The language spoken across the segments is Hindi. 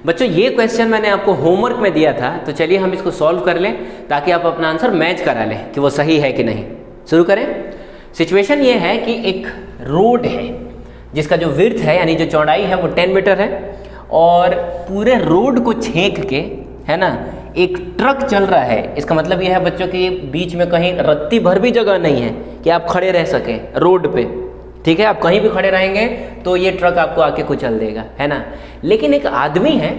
बच्चों ये क्वेश्चन मैंने आपको होमवर्क में दिया था, तो चलिए हम इसको सॉल्व कर लें ताकि आप अपना आंसर मैच करा लें कि वो सही है कि नहीं। शुरू करें। सिचुएशन ये है कि एक रोड है जिसका जो विड्थ है यानी जो चौड़ाई है वो 10 मीटर है, और पूरे रोड को छेक के, है ना, एक ट्रक चल रहा है। इसका मतलब ये है बच्चों कि बीच में कहीं रत्ती भर भी जगह नहीं है कि आप खड़े रह सकें रोड पे। ठीक है, आप कहीं भी खड़े रहेंगे तो ये ट्रक आपको आके कुचल देगा, है ना। लेकिन एक आदमी है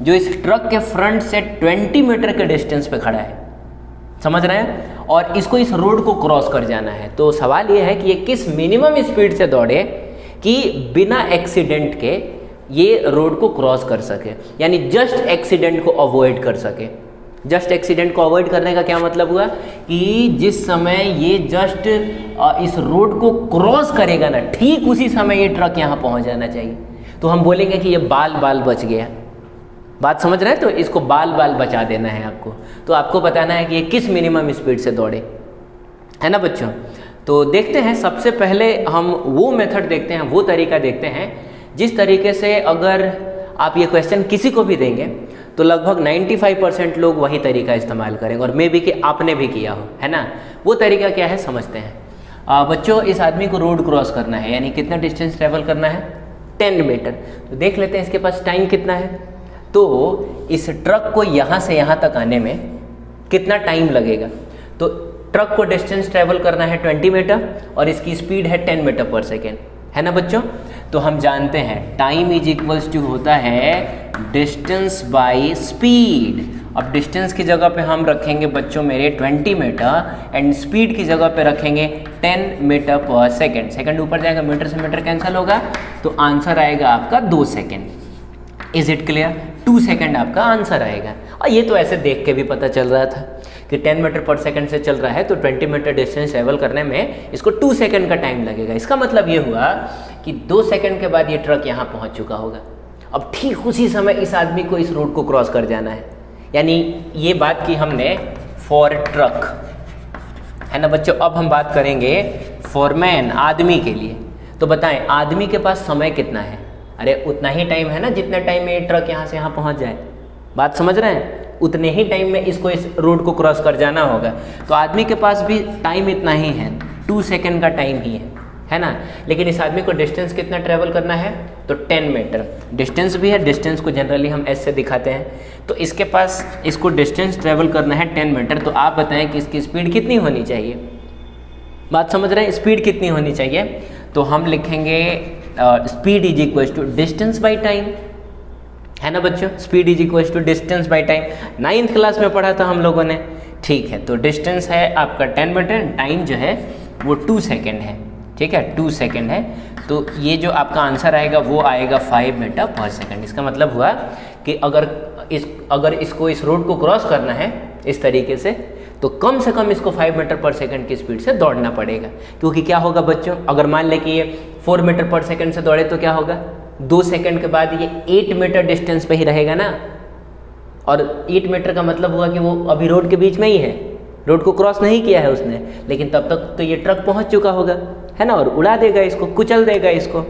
जो इस ट्रक के फ्रंट से 20 मीटर के डिस्टेंस पे खड़ा है, समझ रहे हैं, और इसको इस रोड को क्रॉस कर जाना है। तो सवाल ये है कि ये किस मिनिमम स्पीड से दौड़े कि बिना एक्सीडेंट के ये रोड को क्रॉस कर सके, यानी जस्ट एक्सीडेंट को अवॉइड कर सके। जस्ट एक्सीडेंट को अवॉइड करने का क्या मतलब हुआ कि जिस समय ये जस्ट इस रोड को क्रॉस करेगा ना, ठीक उसी समय ये ट्रक यहाँ पहुँच जाना चाहिए। तो हम बोलेंगे कि ये बाल बाल बच गया। बात समझ रहे हैं? तो इसको बाल बाल बचा देना है आपको। तो आपको बताना है कि ये किस मिनिमम स्पीड से दौड़े, है ना बच्चों। तो देखते हैं, सबसे पहले हम वो मेथड देखते हैं, वो तरीका देखते हैं जिस तरीके से अगर आप ये क्वेश्चन किसी को भी देंगे तो लगभग 95% लोग वही तरीका इस्तेमाल करेंगे, और मे बी कि आपने भी किया हो, है ना। वो तरीका क्या है समझते हैं। बच्चों, इस आदमी को रोड क्रॉस करना है, यानी कितना डिस्टेंस ट्रेवल करना है, 10 मीटर। तो देख लेते हैं इसके पास टाइम कितना है। तो इस ट्रक को यहाँ से यहाँ तक आने में कितना टाइम लगेगा। तो ट्रक को डिस्टेंस ट्रेवल करना है 20 मीटर और इसकी स्पीड है 10 मीटर पर सेकेंड, है ना बच्चों। तो हम जानते हैं टाइम इज इक्वल्स टू होता है डिस्टेंस बाय स्पीड। अब डिस्टेंस की जगह पे हम रखेंगे बच्चों मेरे 20 मीटर एंड स्पीड की जगह पे रखेंगे 10 मीटर पर सेकेंड। सेकंड ऊपर जाएगा, मीटर से मीटर कैंसिल होगा, तो आंसर आएगा आपका 2 second. Is it clear? 2 second आपका आंसर आएगा। और ये तो ऐसे देख के भी पता चल रहा था कि 10 मीटर पर सेकंड से चल रहा है, तो 20 मीटर डिस्टेंस ट्रेवल करने में इसको 2 सेकंड का टाइम लगेगा। इसका मतलब ये हुआ कि 2 सेकंड के बाद ये ट्रक यहाँ पहुँच चुका होगा। अब ठीक उसी समय इस आदमी को इस रोड को क्रॉस कर जाना है, यानी ये बात की हमने फॉर ट्रक, है ना बच्चों। अब हम बात करेंगे फॉर मैन, आदमी के लिए। तो बताएं आदमी के पास समय कितना है? अरे उतना ही टाइम है ना जितना टाइम में ये ट्रक यहाँ से यहाँ पहुँच जाए। बात समझ रहे हैं? उतने ही टाइम में इसको इस रोड को क्रॉस कर जाना होगा। तो आदमी के पास भी टाइम इतना ही है, 2 सेकंड का टाइम ही है ना। लेकिन इस आदमी को डिस्टेंस कितना ट्रेवल करना है, तो 10 मीटर डिस्टेंस भी है। डिस्टेंस को जनरली हम एस से दिखाते हैं। तो इसके पास इसको डिस्टेंस ट्रेवल करना है 10 मीटर। तो आप बताएं कि इसकी स्पीड कितनी होनी चाहिए। बात समझ रहे हैं? स्पीड कितनी होनी चाहिए? तो हम लिखेंगे speed is equal to distance by time, है ना बच्चों। Speed is equal to distance by time, 9th class में पढ़ा था हम लोगों ने। ठीक है, तो डिस्टेंस है आपका 10 मीटर, टाइम जो है वो 2 सेकेंड है। ठीक है, 2 सेकेंड है। तो ये जो आपका आंसर आएगा वो आएगा 5 मीटर पर सेकेंड। इसका मतलब हुआ कि अगर इसको इस रोड को क्रॉस करना है इस तरीके से, तो कम से कम इसको 5 मीटर पर सेकेंड की स्पीड से दौड़ना पड़ेगा। क्योंकि क्या होगा बच्चों, अगर मान लें कि ये 4 मीटर पर सेकेंड से दौड़े तो क्या होगा, 2 सेकेंड के बाद ये 8 मीटर डिस्टेंस पे ही रहेगा ना। और 8 मीटर का मतलब हुआ कि वो अभी रोड के बीच में ही है, रोड को क्रॉस नहीं किया है उसने, लेकिन तब तक तो ये ट्रक पहुंच चुका होगा, है ना। और उड़ा देगा इसको, कुचल देगा इसको,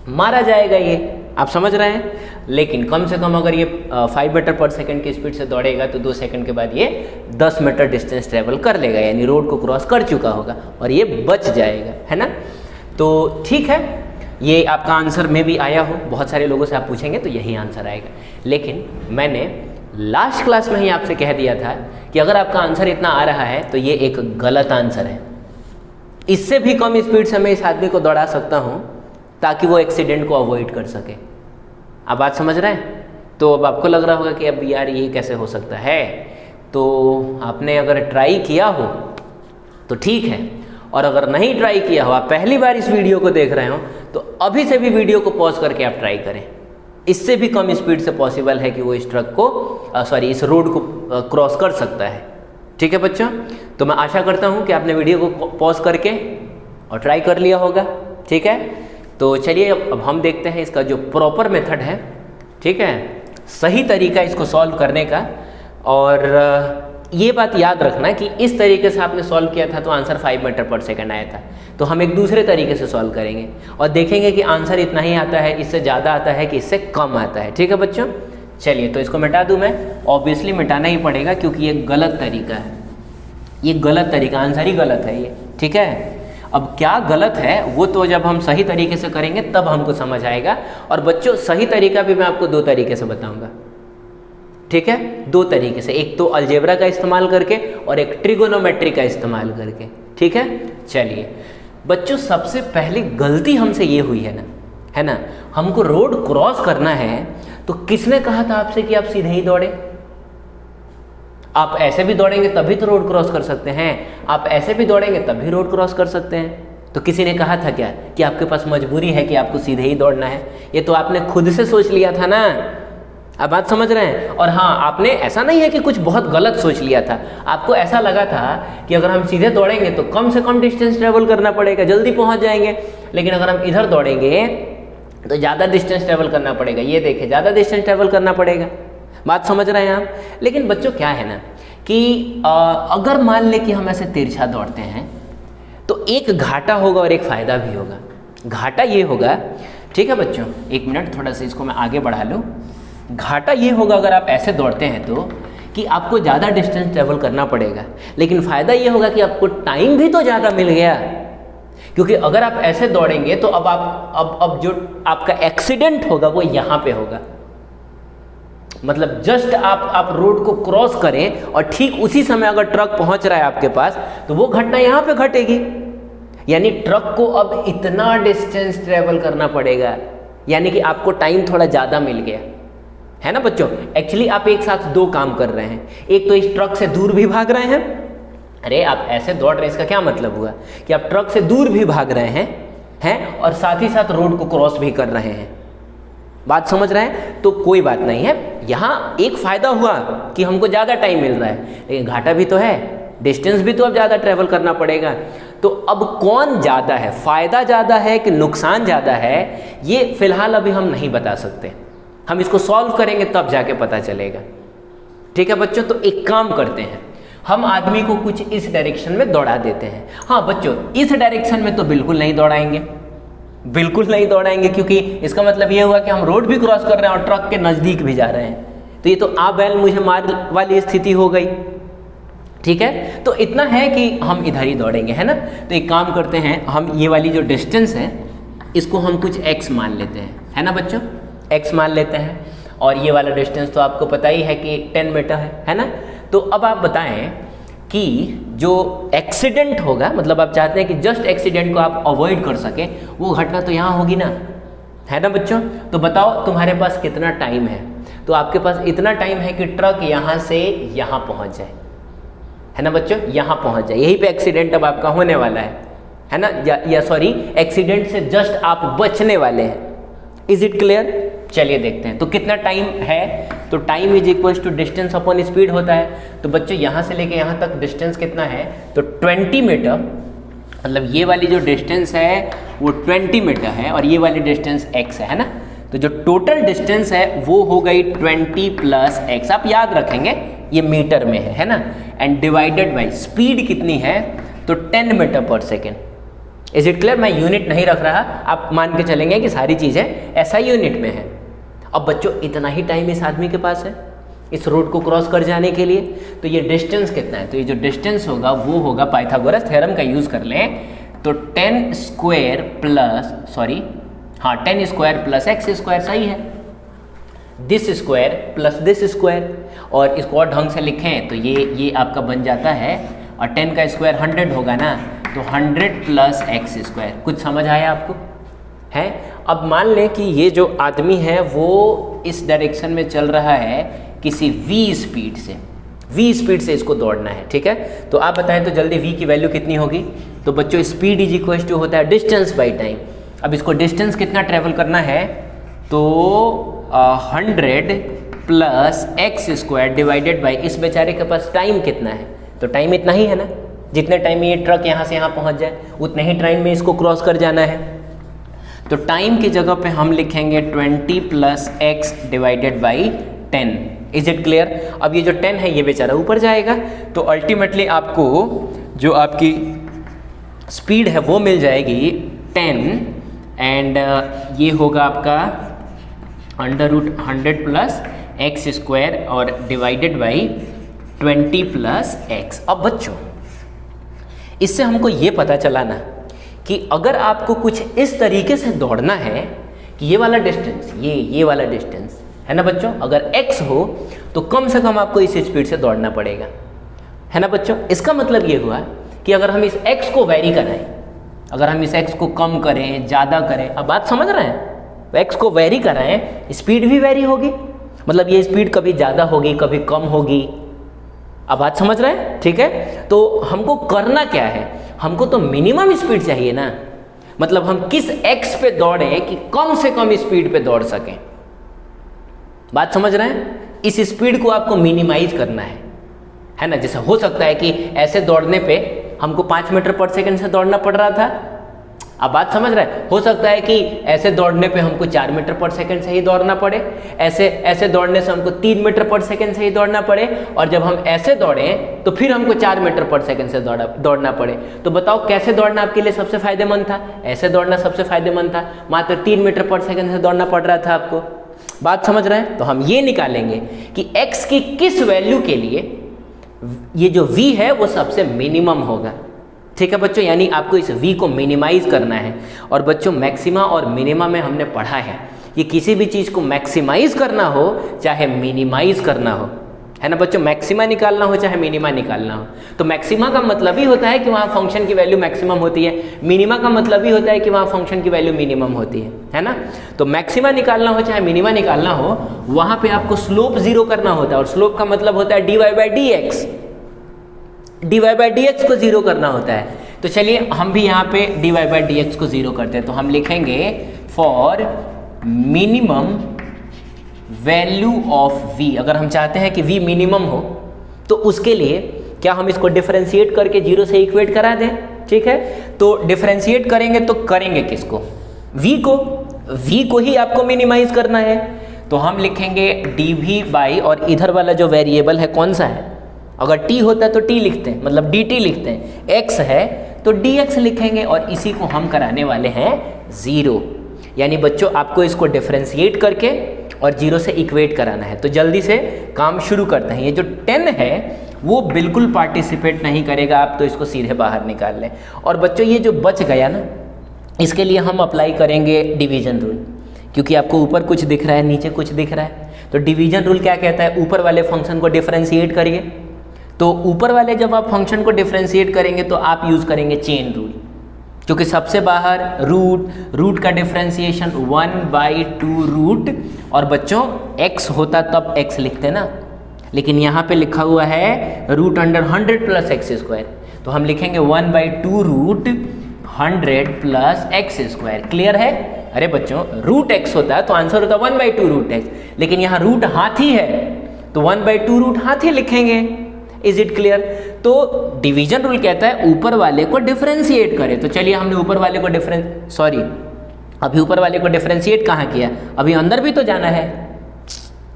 मारा जाएगा ये, आप समझ रहे हैं। लेकिन कम से कम अगर ये 5 मीटर पर सेकेंड की स्पीड से दौड़ेगा तो 2 सेकेंड के बाद ये 10 मीटर डिस्टेंस ट्रेवल कर लेगा, यानी रोड को क्रॉस कर चुका होगा और ये बच जाएगा, है ना। तो ठीक है, ये आपका आंसर में भी आया हो, बहुत सारे लोगों से आप पूछेंगे तो यही आंसर आएगा। लेकिन मैंने लास्ट क्लास में ही आपसे कह दिया था कि अगर आपका आंसर इतना आ रहा है तो ये एक गलत आंसर है। इससे भी कम स्पीड से मैं इस आदमी को दौड़ा सकता हूँ ताकि वो एक्सीडेंट को अवॉइड कर सके। आप बात समझ रहे हैं? तो अब आपको लग रहा होगा कि अब यार ये कैसे हो सकता है। तो आपने अगर ट्राई किया हो तो ठीक है, और अगर नहीं ट्राई किया हो, आप पहली बार इस वीडियो को देख रहे हो, तो अभी से भी वीडियो को पॉज करके आप ट्राई करें। इससे भी कम स्पीड से पॉसिबल है कि वो इस ट्रक को इस रोड को क्रॉस कर सकता है। ठीक है बच्चों, तो मैं आशा करता हूँ कि आपने वीडियो को पॉज करके और ट्राई कर लिया होगा। ठीक है, तो चलिए अब हम देखते हैं इसका जो प्रॉपर मेथड है, ठीक है, सही तरीका इसको सॉल्व करने का। और ये बात याद रखना कि इस तरीके से आपने सॉल्व किया था तो आंसर 5 मीटर पर सेकंड आया था। तो हम एक दूसरे तरीके से सॉल्व करेंगे और देखेंगे कि आंसर इतना ही आता है, इससे ज़्यादा आता है कि इससे कम आता है। ठीक है बच्चों, चलिए तो इसको मिटा दूं मैं, ऑब्वियसली मिटाना ही पड़ेगा क्योंकि ये गलत तरीका है, ये गलत तरीका, आंसर ही गलत है ये, ठीक है। अब क्या गलत है वो तो जब हम सही तरीके से करेंगे तब हमको समझ आएगा। और बच्चों सही तरीका भी मैं आपको दो तरीके से बताऊंगा, ठीक है, दो तरीके से, एक तो अलजेब्रा का इस्तेमाल करके और एक ट्रिगोनोमेट्री का इस्तेमाल करके, ठीक है। चलिए बच्चों सबसे पहली गलती हमसे ये हुई है ना, हमको रोड क्रॉस करना है तो किसने कहा था आपसे कि आप सीधे ही दौड़े? आप ऐसे भी दौड़ेंगे तभी तो रोड क्रॉस कर सकते हैं, आप ऐसे भी दौड़ेंगे तब भी रोड क्रॉस कर सकते हैं। तो किसी ने कहा था क्या कि आपके पास मजबूरी है कि आपको सीधे ही दौड़ना है? ये तो आपने खुद से सोच लिया था ना, आप बात समझ रहे हैं। और हाँ, आपने ऐसा नहीं है कि कुछ बहुत गलत सोच लिया था, आपको ऐसा लगा था कि अगर हम सीधे दौड़ेंगे तो कम से कम डिस्टेंस ट्रेवल करना पड़ेगा, जल्दी पहुंच जाएंगे, लेकिन अगर हम इधर दौड़ेंगे तो ज़्यादा डिस्टेंस ट्रेवल करना पड़ेगा। ये देखिए ज़्यादा डिस्टेंस ट्रेवल करना पड़ेगा, बात समझ रहे हैं आप। लेकिन बच्चों क्या है ना कि अगर मान लें कि हम ऐसे तिरछा दौड़ते हैं तो एक घाटा होगा और एक फ़ायदा भी होगा। घाटा ये होगा, ठीक है बच्चों, एक मिनट थोड़ा सा इसको मैं आगे बढ़ा लूँ। घाटा ये होगा अगर आप ऐसे दौड़ते हैं तो कि आपको ज़्यादा डिस्टेंस ट्रेवल करना पड़ेगा, लेकिन फ़ायदा ये होगा कि आपको टाइम भी तो ज़्यादा मिल गया, क्योंकि अगर आप ऐसे दौड़ेंगे तो अब जो आपका एक्सीडेंट होगा वो यहाँ पे होगा। मतलब जस्ट आप रोड को क्रॉस करें और ठीक उसी समय अगर ट्रक पहुंच रहा है आपके पास तो वो घटना यहाँ पे घटेगी, यानी ट्रक को अब इतना डिस्टेंस ट्रेवल करना पड़ेगा, यानी कि आपको टाइम थोड़ा ज़्यादा मिल गया, है ना बच्चों। एक्चुअली आप एक साथ दो काम कर रहे हैं, एक तो इस ट्रक से दूर भी भाग रहे हैं, अरे आप ऐसे दौड़ रहे हैं इसका क्या मतलब हुआ कि आप ट्रक से दूर भी भाग रहे हैं और साथ ही साथ रोड को क्रॉस भी कर रहे हैं, बात समझ रहे हैं। तो कोई बात नहीं है, यहाँ एक फ़ायदा हुआ कि हमको ज़्यादा टाइम मिल रहा है, लेकिन घाटा भी तो है, डिस्टेंस भी तो अब ज़्यादा ट्रेवल करना पड़ेगा। तो अब कौन ज़्यादा है, फ़ायदा ज़्यादा है कि नुकसान ज़्यादा है, ये फ़िलहाल अभी हम नहीं बता सकते, हम इसको सॉल्व करेंगे तब जाके पता चलेगा, ठीक है बच्चों। तो एक काम करते हैं, हम आदमी को कुछ इस डायरेक्शन में दौड़ा देते हैं। हाँ बच्चों, इस डायरेक्शन में तो बिल्कुल नहीं दौड़ाएंगे, बिल्कुल नहीं दौड़ाएंगे, क्योंकि इसका मतलब ये हुआ कि हम रोड भी क्रॉस कर रहे हैं और ट्रक के नज़दीक भी जा रहे हैं, तो ये तो आ बैल मुझे मार वाली स्थिति हो गई, ठीक है। तो इतना है कि हम इधर ही दौड़ेंगे, है ना। तो एक काम करते हैं, हम ये वाली जो डिस्टेंस है इसको हम कुछ x मान लेते हैं, है ना बच्चों, x मान लेते हैं। और ये वाला डिस्टेंस तो आपको पता ही है कि 10 मीटर है ना। तो अब आप बताएं कि जो एक्सीडेंट होगा, मतलब आप चाहते हैं कि जस्ट एक्सीडेंट को आप अवॉइड कर सके, वो घटना तो यहाँ होगी ना, है ना बच्चों। तो बताओ तुम्हारे पास कितना टाइम है, तो आपके पास इतना टाइम है कि ट्रक यहाँ से यहाँ पहुँच जाए, है ना बच्चों, यहाँ पहुँच जाए, यहीं पे एक्सीडेंट अब आपका होने वाला है ना, या सॉरी एक्सीडेंट से जस्ट आप बचने वाले हैं। Is it clear? चलिए देखते हैं। तो कितना टाइम है, तो time is equals to distance upon speed होता है। तो बच्चों यहाँ से लेके यहाँ तक डिस्टेंस कितना है, तो 20 मीटर, मतलब ये वाली जो डिस्टेंस है वो 20 मीटर है और ये वाली डिस्टेंस x है ना। तो जो टोटल डिस्टेंस है वो हो गई 20 प्लस x, आप याद रखेंगे ये मीटर में है ना, एंड डिवाइडेड बाई स्पीड कितनी है, तो 10 मीटर पर सेकेंड। Is it clear? मैं यूनिट नहीं रख रहा, आप मान के चलेंगे कि सारी चीज़ें ऐसा यूनिट में है। अब बच्चों इतना ही टाइम इस आदमी के पास है इस रोड को क्रॉस कर जाने के लिए, तो ये डिस्टेंस कितना है, तो ये जो डिस्टेंस होगा वो होगा, पाइथागोरस थ्योरम का यूज़ कर लें, तो 10 स्क्वायर प्लस x स्क्वायर, सही है, this square plus this square, और इसको और ढंग से लिखें तो ये आपका बन जाता है, और 10 का स्क्वायर 100 होगा ना, तो 100 प्लस x स्क्वायर। कुछ समझ आया आपको है? अब मान लें कि ये जो आदमी है वो इस डायरेक्शन में चल रहा है किसी v स्पीड से इसको दौड़ना है, ठीक है। तो आप बताएं तो जल्दी v की वैल्यू कितनी होगी, तो बच्चों स्पीड इज इक्वल टू होता है डिस्टेंस बाई टाइम। अब इसको डिस्टेंस कितना ट्रेवल करना है, तो 100 plus x square divided by, इस बेचारे के पास टाइम कितना है, तो टाइम इतना ही है ना, जितने टाइम में ये ट्रक यहाँ से यहाँ पहुँच जाए उतने ही टाइम में इसको क्रॉस कर जाना है। तो टाइम की जगह पे हम लिखेंगे 20 plus x divided by 10। Is it clear? अब ये जो 10 है ये बेचारा ऊपर जाएगा, तो अल्टीमेटली आपको जो आपकी स्पीड है वो मिल जाएगी 10, एंड ये होगा आपका √100 प्लस एक्स स्क्वायर और डिवाइडेड बाई 20 प्लस एक्स। अब बच्चों इससे हमको ये पता चला ना कि अगर आपको कुछ इस तरीके से दौड़ना है कि ये वाला डिस्टेंस, ये वाला डिस्टेंस है ना बच्चों, अगर x हो तो कम से कम आपको इस स्पीड से दौड़ना पड़ेगा, है ना बच्चों। इसका मतलब ये हुआ कि अगर हम इस x को वेरी कराएं, अगर हम इस x को कम करें, ज़्यादा करें, अब बात समझ रहे हैं, x को वेरी कराएं, स्पीड भी वेरी होगी, मतलब ये स्पीड कभी ज़्यादा होगी कभी कम होगी। अब बात समझ रहे हैं, ठीक है। तो हमको करना क्या है, हमको तो मिनिमम स्पीड चाहिए ना, मतलब हम किस x पे दौड़े कि कम से कम स्पीड पे दौड़ सकें। बात समझ रहे हैं, इस स्पीड को आपको मिनिमाइज करना है ना। जैसे हो सकता है कि ऐसे दौड़ने पे हमको 5 मीटर पर सेकंड से दौड़ना पड़ रहा था, अब बात समझ रहे हैं। हो सकता है कि ऐसे दौड़ने पे हमको 4 मीटर पर सेकंड से ही दौड़ना पड़े, ऐसे दौड़ने से हमको 3 मीटर पर सेकंड से ही दौड़ना पड़े, और जब हम ऐसे दौड़े तो फिर हमको 4 मीटर पर सेकंड से दौड़ना पड़े। तो बताओ कैसे दौड़ना आपके लिए सबसे फायदेमंद था? ऐसे दौड़ना सबसे फायदेमंद था, मात्र 3 मीटर पर सेकंड से दौड़ना पड़ रहा था आपको। बात समझ रहे हैं। तो हम ये निकालेंगे कि x की किस वैल्यू के लिए ये जो v है वो सबसे मिनिमम होगा, ठीक है बच्चों। यानी आपको इस v को मिनिमाइज करना है। और बच्चों मैक्सिमा और मिनिमा में हमने पढ़ा है कि किसी भी चीज़ को मैक्सिमाइज करना हो चाहे मिनिमाइज करना हो, है ना बच्चों, मैक्सिमा निकालना हो चाहे मिनिमा निकालना हो, तो मैक्सिमा का मतलब ही होता है कि वहाँ फंक्शन की वैल्यू मैक्सिमम होती है, मिनिमा का मतलब ही होता है कि वहाँ फंक्शन की वैल्यू मिनिमम होती है ना। तो मैक्सिमा निकालना हो चाहे मिनिमा निकालना हो, वहाँ पे आपको स्लोप जीरो करना होता है, और स्लोप का मतलब होता है dy बाई डी एक्स को जीरो करना होता है। तो चलिए हम भी यहाँ पे dy बाई डी एक्स को जीरो करते हैं। तो हम लिखेंगे for minimum value of v, अगर हम चाहते हैं कि v मिनिमम हो तो उसके लिए क्या हम इसको डिफरेंशिएट करके जीरो से इक्वेट करा दें, ठीक है। तो डिफरेंशिएट करेंगे तो करेंगे किसको? v को ही आपको मिनिमाइज करना है। तो हम लिखेंगे dv बाई, और इधर वाला जो वेरिएबल है कौन सा है, अगर t होता है तो t लिखते हैं, मतलब dt लिखते हैं, x है तो dx लिखेंगे, और इसी को हम कराने वाले हैं जीरो। यानी बच्चों आपको इसको डिफरेंशिएट करके और जीरो से इक्वेट कराना है। तो जल्दी से काम शुरू करते हैं। ये जो 10 है वो बिल्कुल पार्टिसिपेट नहीं करेगा, आप तो इसको सीधे बाहर निकाल लें। और बच्चों ये जो बच गया ना, इसके लिए हम अप्लाई करेंगे डिवीजन रूल, क्योंकि आपको ऊपर कुछ दिख रहा है नीचे कुछ दिख रहा है। तो डिवीजन रूल क्या कहता है, ऊपर वाले फंक्शन को डिफरेंशिएट करिए। तो ऊपर वाले जब आप फंक्शन को डिफरेंशिएट करेंगे तो आप यूज़ करेंगे चेन रूल, क्योंकि सबसे बाहर रूट का डिफरेंशिएशन 1/2 रूट, और बच्चों x होता तब x लिखते ना, लेकिन यहाँ पे लिखा हुआ है root under 100 plus x square, तो हम लिखेंगे 1/2 root 100 plus x square. Clear है? अरे बच्चों रूट x होता है तो आंसर होता 1/2 रूट x, लेकिन यहाँ रूट हाथी है तो 1/2 रूट हाथी लिखेंगे। Is it clear? तो डिवीजन रूल कहता है ऊपर वाले को डिफरेंशिएट करें। तो चलिए हमने ऊपर वाले को अभी ऊपर वाले को डिफरेंशिएट कहाँ किया, अभी अंदर भी तो जाना है।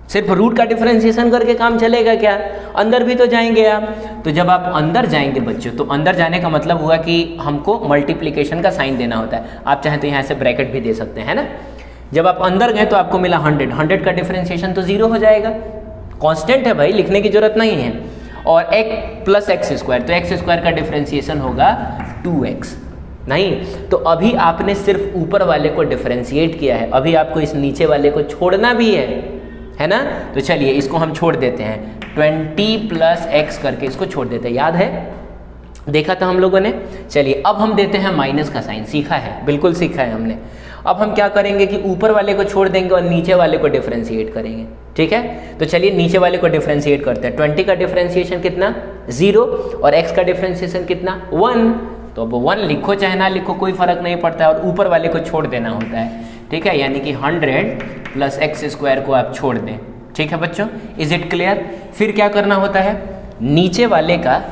सिर्फ रूट का डिफरेंशिएशन करके काम चलेगा क्या, अंदर भी तो जाएंगे आप। तो जब आप अंदर जाएंगे बच्चों, तो अंदर जाने का मतलब हुआ कि हमको मल्टीप्लिकेशन का साइन देना होता है। आप चाहें तो यहाँ से ब्रैकेट भी दे सकते हैं ना। जब आप अंदर गए तो आपको मिला 100 का डिफरेंशिएशन तो जीरो हो जाएगा, कांस्टेंट है भाई, लिखने की जरूरत नहीं है। और x प्लस एक्स स्क्वायर, तो एक्स स्क्वायर का डिफरेंशिएशन होगा 2x। नहीं, तो अभी आपने सिर्फ ऊपर वाले को डिफरेंशिएट किया है, अभी आपको इस नीचे वाले को छोड़ना भी है ना। तो चलिए इसको हम छोड़ देते हैं, 20 प्लस एक्स करके इसको छोड़ देते हैं। याद है, देखा था हम लोगों ने। चलिए अब हम देते हैं माइनस का साइन, सीखा है, बिल्कुल सीखा है हमने। अब हम क्या करेंगे कि ऊपर वाले को छोड़ देंगे और नीचे वाले को डिफरेंशिएट करेंगे, ठीक है। तो चलिए नीचे वाले को डिफरेंशिएट करते हैं। 20 का डिफरेंशिएशन कितना, 0, और x का डिफरेंशिएशन कितना, 1। तो अब 1 लिखो चाहे ना लिखो कोई फर्क नहीं पड़ता है, और ऊपर वाले को छोड़ देना होता है, ठीक है। यानी कि 100 प्लस एक्स स्क्वायर को आप छोड़ दें, ठीक है बच्चों। Is it clear? फिर क्या करना होता है, नीचे वाले का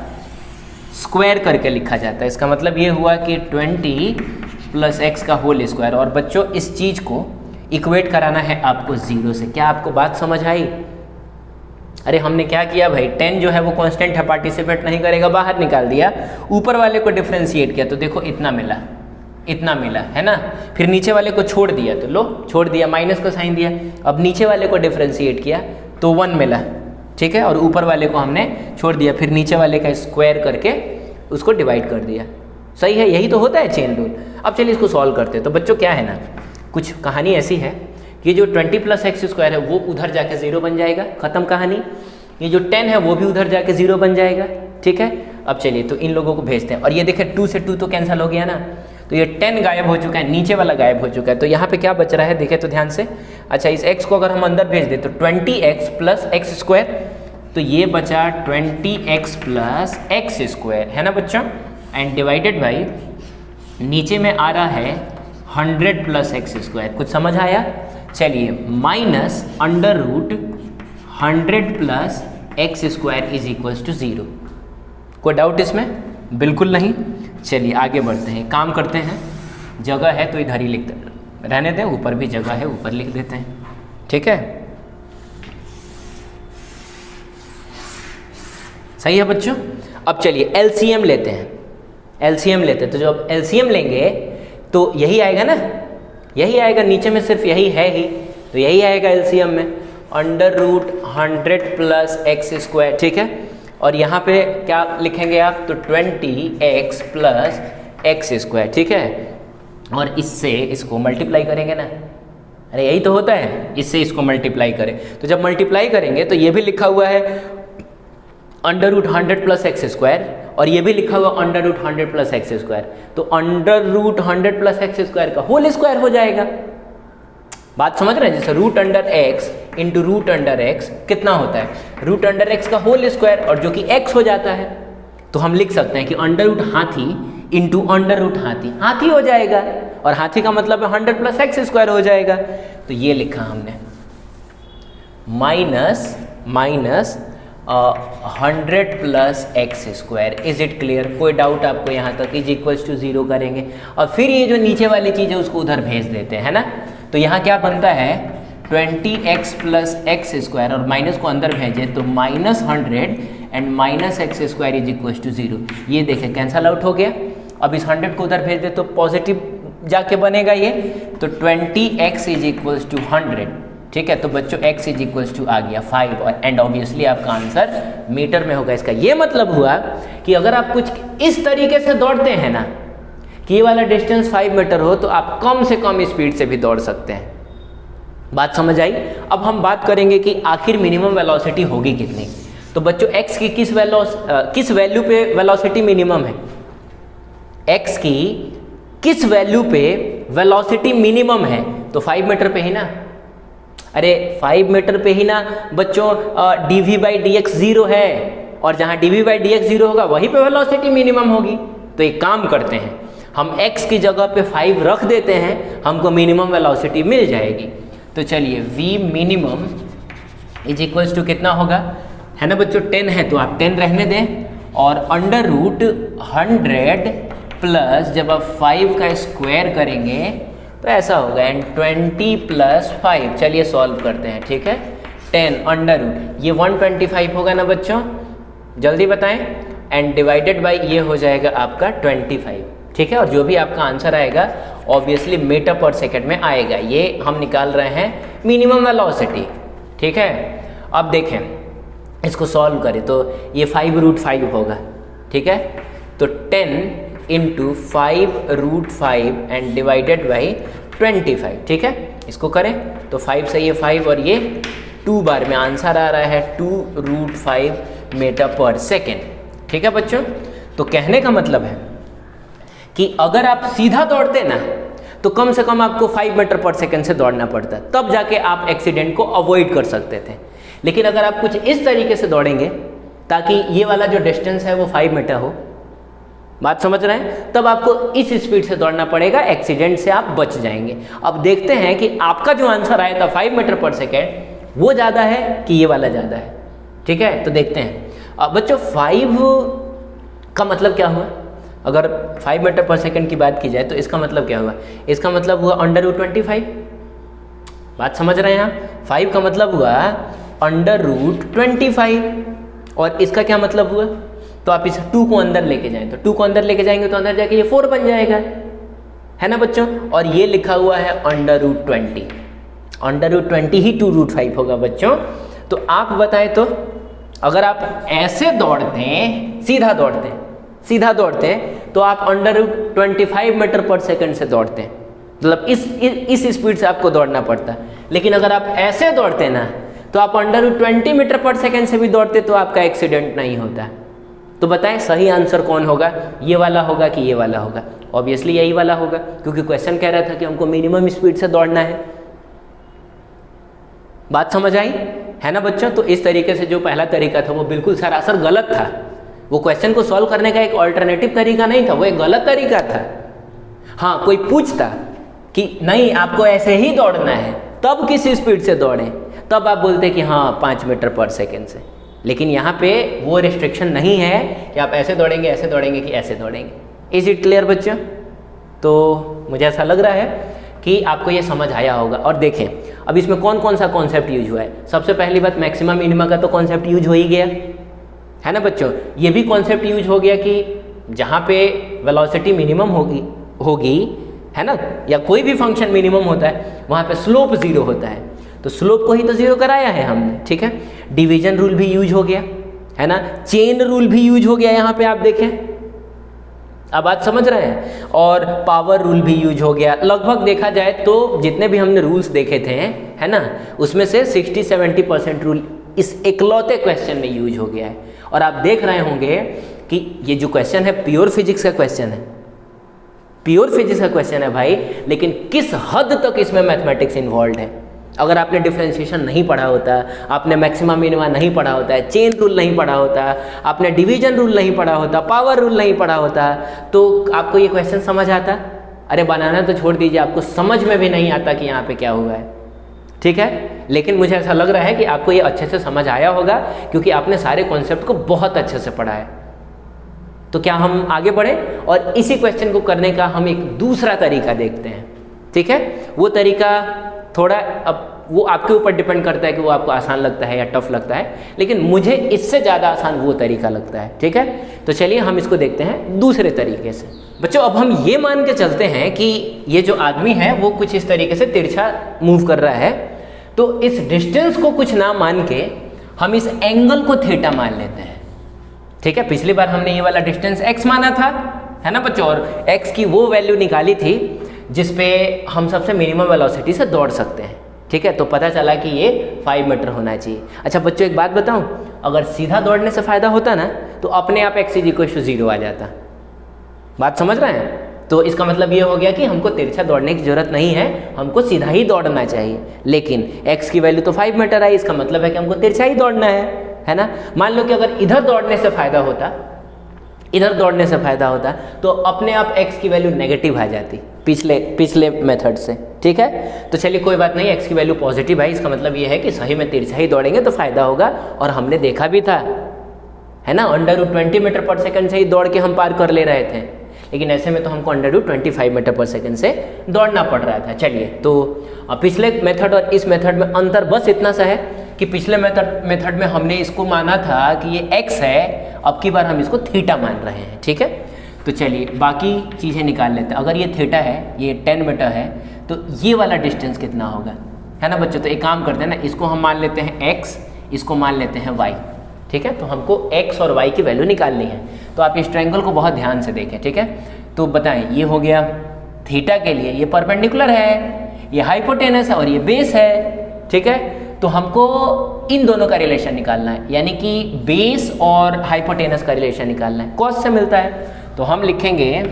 स्क्वायर करके लिखा जाता है। इसका मतलब ये हुआ कि 20 प्लस एक्स का होल स्क्वायर। और बच्चों इस चीज़ को इक्वेट कराना है आपको 0 से। क्या आपको बात समझ आई? अरे हमने क्या किया भाई, 10 जो है वो कांस्टेंट है, पार्टिसिपेट नहीं करेगा, बाहर निकाल दिया। ऊपर वाले को डिफरेंशिएट किया तो देखो इतना मिला है ना। फिर नीचे वाले को छोड़ दिया तो लो छोड़ दिया, माइनस का साइन दिया। अब नीचे वाले को डिफरेंशिएट किया तो 1 मिला, ठीक है, और ऊपर वाले को हमने छोड़ दिया, फिर नीचे वाले का स्क्वायर करके उसको डिवाइड कर दिया। सही है, यही तो होता है चेन रूल। अब चलिए इसको सॉल्व करते हैं। तो बच्चों क्या है ना, कुछ कहानी ऐसी है कि जो 20 + x² है वो उधर जाके 0 बन जाएगा, ख़त्म कहानी। ये जो 10 है वो भी उधर जाके 0 बन जाएगा, ठीक है। अब चलिए तो इन लोगों को भेजते हैं, और ये देखें 2 से 2 तो कैंसिल हो गया ना, तो ये 10 गायब हो चुका है, नीचे वाला गायब हो चुका है। तो यहाँ पे क्या बच रहा है देखें तो ध्यान से। अच्छा, इस x को अगर हम अंदर भेज दें तो 20x + x², तो ये बचा 20x + x² है ना बच्चों, एंड डिवाइडेड बाई नीचे में आ रहा है 100 + x²। कुछ समझ आया? चलिए, माइनस √100 + x² = 0। कोई डाउट इसमें? बिल्कुल नहीं। चलिए आगे बढ़ते हैं, काम करते हैं। जगह है तो इधर ही लिखते रहने दें, ऊपर भी जगह है, ऊपर लिख देते हैं, ठीक है। सही है बच्चों। अब चलिए एलसीएम लेते हैं, एलसीएम लेते हैं। तो जब एलसीएम लेंगे तो यही आएगा ना, यही आएगा, नीचे में सिर्फ यही है ही, तो यही आएगा एलसीएम में, √100 + x², ठीक है। और यहाँ पे क्या लिखेंगे आप, तो 20x + x², ठीक है। और इससे इसको मल्टीप्लाई करेंगे ना, अरे यही तो होता है, इससे इसको मल्टीप्लाई करें। तो जब मल्टीप्लाई करेंगे तो ये भी लिखा हुआ है √100 + x², और ये भी लिखा हुआ √100 + x², तो √100 + x² का होल स्क्वायर हो जाएगा। बात समझ रहे हैं? जैसे √x × √x कितना होता है, √x का होल स्क्वायर, और जो कि x हो जाता है। तो हम लिख सकते हैं कि √ हाथी × √ हाथी, हाथी हो जाएगा, और हाथी का मतलब है 100 + x² हो जाएगा। तो ये लिखा हमने minus 100 + x²। Is it clear? कोई डाउट आपको यहाँ तक? = 0 करेंगे, और फिर ये जो नीचे वाली चीज़ है उसको उधर भेज देते हैं, है ना। तो यहाँ क्या बनता है, 20x + x², और माइनस को अंदर भेजें तो -100 एंड -x² = 0। ये देखें कैंसल आउट हो गया। अब इस 100 को उधर भेज दे तो पॉजिटिव जाके बनेगा ये, तो 20x = 100, ठीक है। तो बच्चों x आ गया 5, और एंड ऑब्वियसली आपका आंसर मीटर में होगा। इसका ये मतलब हुआ कि अगर आप कुछ इस तरीके से दौड़ते हैं ना कि ये वाला डिस्टेंस 5 मीटर हो, तो आप कम से कम स्पीड से भी दौड़ सकते हैं। बात समझ आई? अब हम बात करेंगे कि आखिर मिनिमम वेलोसिटी होगी कितनी। तो बच्चों x की किस वैल्यू पे वेलोसिटी मिनिमम है, x की किस वैल्यू पे वेलोसिटी मिनिमम है, तो 5 मीटर पे ही ना। अरे 5 मीटर पे ही ना बच्चों, dv/dx 0 है, और जहाँ dv/dx 0 होगा वहीं पे वेलोसिटी मिनिमम होगी। तो एक काम करते हैं, हम x की जगह पे 5 रख देते हैं, हमको मिनिमम वेलोसिटी मिल जाएगी। तो चलिए v मिनिमम = कितना होगा, है ना बच्चों, 10 है तो आप 10 रहने दें, और √100 प्लस जब आप 5 का स्क्वायर करेंगे तो ऐसा होगा, एंड 20 + 5। चलिए सॉल्व करते हैं, ठीक है। 10 √ ये 125 होगा ना बच्चों, जल्दी बताएं, एंड डिवाइडेड बाय ये हो जाएगा आपका 25, ठीक है। और जो भी आपका आंसर आएगा ऑब्वियसली मीटर पर सेकंड में आएगा। ये हम निकाल रहे हैं मिनिमम वेलोसिटी, ठीक है। अब देखें इसको सॉल्व करें तो ये 5 √ होगा, ठीक है। तो 10 × 5 √ एंड डिवाइडेड बाई 25, ठीक है। इसको करें तो 5 से ये 5, और ये 2 बार में आंसर आ रहा है 2√5 मीटर पर सेकेंड, ठीक है बच्चों। तो कहने का मतलब है कि अगर आप सीधा दौड़ते ना तो कम से कम आपको 5 मीटर पर सेकेंड से दौड़ना पड़ता है, तब जाके आप एक्सीडेंट को अवॉइड कर सकते थे। लेकिन अगर आप कुछ इस तरीके से दौड़ेंगे ताकि ये वाला जो डिस्टेंस है वो 5 मीटर हो, बात समझ रहे हैं, तब आपको इस स्पीड से दौड़ना पड़ेगा, एक्सीडेंट से आप बच जाएंगे। अब देखते हैं कि आपका जो आंसर आया था 5 मीटर पर सेकेंड वो ज़्यादा है कि ये वाला ज़्यादा है, ठीक है। तो देखते हैं। अब बच्चों 5 का मतलब क्या हुआ, अगर 5 मीटर पर सेकेंड की बात की जाए तो इसका मतलब क्या हुआ, इसका मतलब हुआ √25। बात समझ रहे हैं आप, 5 का मतलब हुआ √25, और इसका क्या मतलब हुआ, तो आप इस 2 को अंदर लेके जाएं, तो 2 को अंदर लेके जाएंगे तो अंदर जाके ये 4 बन जाएगा, है ना बच्चों। और ये लिखा हुआ है √20, √20 ही 2√5 होगा बच्चों। तो आप बताएं तो अगर आप ऐसे दौड़ते हैं, सीधा दौड़ते हैं तो आप √25 मीटर पर सेकंड से दौड़ते हैं, मतलब इस स्पीड से आपको दौड़ना पड़ता है। लेकिन अगर आप ऐसे दौड़ते ना तो आप √20 मीटर पर सेकंड से भी दौड़ते तो आपका एक्सीडेंट नहीं होता। तो बताएं सही आंसर कौन होगा, ये वाला होगा कि ये वाला होगा? ऑब्वियसली यही वाला होगा, क्योंकि क्वेश्चन कह रहा था कि हमको मिनिमम स्पीड से दौड़ना है। बात समझ आई है ना बच्चों? तो इस तरीके से जो पहला तरीका था वो बिल्कुल सरासर गलत था। वो क्वेश्चन को सॉल्व करने का एक ऑल्टरनेटिव तरीका नहीं था, वो एक गलत तरीका था। हाँ, कोई पूछता कि नहीं आपको ऐसे ही दौड़ना है तब किस स्पीड से दौड़ें, तब आप बोलते कि हाँ 5 मीटर पर सेकेंड से। लेकिन यहाँ पे वो रिस्ट्रिक्शन नहीं है कि आप ऐसे दौड़ेंगे कि ऐसे दौड़ेंगे। इज इट क्लियर बच्चों? तो मुझे ऐसा लग रहा है कि आपको ये समझ आया होगा। और देखें अब इसमें कौन कौन सा कॉन्सेप्ट यूज हुआ है। सबसे पहली बात, मैक्सिमम मिनिमा का तो कॉन्सेप्ट यूज हो ही गया है ना बच्चों। ये भी कॉन्सेप्ट यूज हो गया कि जहाँ पे वेलोसिटी मिनिमम होगी है ना, या कोई भी फंक्शन मिनिमम होता है वहाँ पे स्लोप 0 होता है, तो स्लोप को ही तो 0 कराया है हमने। ठीक है, डिवीजन रूल भी यूज हो गया है ना, चेन रूल भी यूज हो गया यहाँ पे, आप देखें अब बात समझ रहे हैं। और पावर रूल भी यूज हो गया। लगभग देखा जाए तो जितने भी हमने रूल्स देखे थे है ना, उसमें से 60-70% रूल इस इकलौते क्वेश्चन में यूज हो गया है। और आप देख रहे होंगे कि ये जो क्वेश्चन है प्योर फिजिक्स का क्वेश्चन है, प्योर फिजिक्स का क्वेश्चन है भाई, लेकिन किस हद तक इसमें मैथमेटिक्स इन्वॉल्व है। अगर आपने डिफरेंशिएशन नहीं पढ़ा होता, आपने मैक्सिमा मिनिमा नहीं पढ़ा होता है, चेन रूल नहीं पढ़ा होता, आपने डिवीजन रूल नहीं पढ़ा होता, पावर रूल नहीं पढ़ा होता, तो आपको ये क्वेश्चन समझ आता? अरे बनाना तो छोड़ दीजिए, आपको समझ में भी नहीं आता कि यहाँ पे क्या हुआ है। ठीक है, लेकिन मुझे ऐसा लग रहा है कि आपको ये अच्छे से समझ आया होगा, क्योंकि आपने सारे कॉन्सेप्ट को बहुत अच्छे से पढ़ा है। तो क्या हम आगे बढ़े और इसी क्वेश्चन को करने का हम एक दूसरा तरीका देखते हैं। ठीक है, वो तरीका थोड़ा अब वो आपके ऊपर डिपेंड करता है कि वो आपको आसान लगता है या टफ लगता है, लेकिन मुझे इससे ज़्यादा आसान वो तरीका लगता है। ठीक है, तो चलिए हम इसको देखते हैं दूसरे तरीके से। बच्चों अब हम ये मान के चलते हैं कि ये जो आदमी है वो कुछ इस तरीके से तिरछा मूव कर रहा है, तो इस डिस्टेंस को कुछ ना मान के हम इस एंगल को थीटा मान लेते हैं। ठीक है, पिछली बार हमने ये वाला डिस्टेंस x माना था है ना बच्चों, और x की वो वैल्यू निकाली थी जिसपे हम सबसे मिनिमम वेलोसिटी से दौड़ सकते हैं। ठीक है, तो पता चला कि ये 5 मीटर होना चाहिए। अच्छा बच्चों एक बात बताऊं, अगर सीधा दौड़ने से फ़ायदा होता ना तो अपने आप x = 0 आ जाता। बात समझ रहे हैं? तो इसका मतलब ये हो गया कि हमको तिरछा दौड़ने की ज़रूरत नहीं है, हमको सीधा ही दौड़ना चाहिए। लेकिन x की वैल्यू तो 5 मीटर आई, इसका मतलब है कि हमको तिरछा ही दौड़ना है ना। मान लो कि अगर इधर दौड़ने से फ़ायदा होता तो अपने आप x की वैल्यू नेगेटिव आ जाती पिछले मेथड से। ठीक है, तो चलिए कोई बात नहीं, x की वैल्यू पॉजिटिव है, इसका मतलब ये है कि सही में तिरछा ही दौड़ेंगे तो फ़ायदा होगा। और हमने देखा भी था है ना, √20 मीटर पर सेकंड से ही दौड़ के हम पार कर ले रहे थे, लेकिन ऐसे में तो हमको √25 मीटर पर सेकंड से दौड़ना पड़ रहा था। चलिए, तो पिछले मेथड और इस मेथड में अंतर बस इतना सा है कि पिछले मेथड में हमने इसको माना था कि ये x है, अब की बार हम इसको थीटा मान रहे हैं। ठीक है, तो चलिए बाकी चीज़ें निकाल लेते हैं। अगर ये थीटा है, ये 10 मीटर है, तो ये वाला डिस्टेंस कितना होगा है ना बच्चों। तो एक काम करते हैं ना, इसको हम मान लेते हैं x, इसको मान लेते हैं y। ठीक है, तो हमको x और y की वैल्यू निकालनी है। तो आप इस ट्रायंगल को बहुत ध्यान से देखें। ठीक है, तो बताएं ये हो गया थीटा के लिए, ये परपेंडिकुलर है, ये हाइपोटेनस है और ये बेस है। ठीक है, तो हमको इन दोनों का रिलेशन निकालना है, यानी कि बेस और हाइपोटेनस का रिलेशन निकालना है। कॉस से मिलता है, तो हम लिखेंगे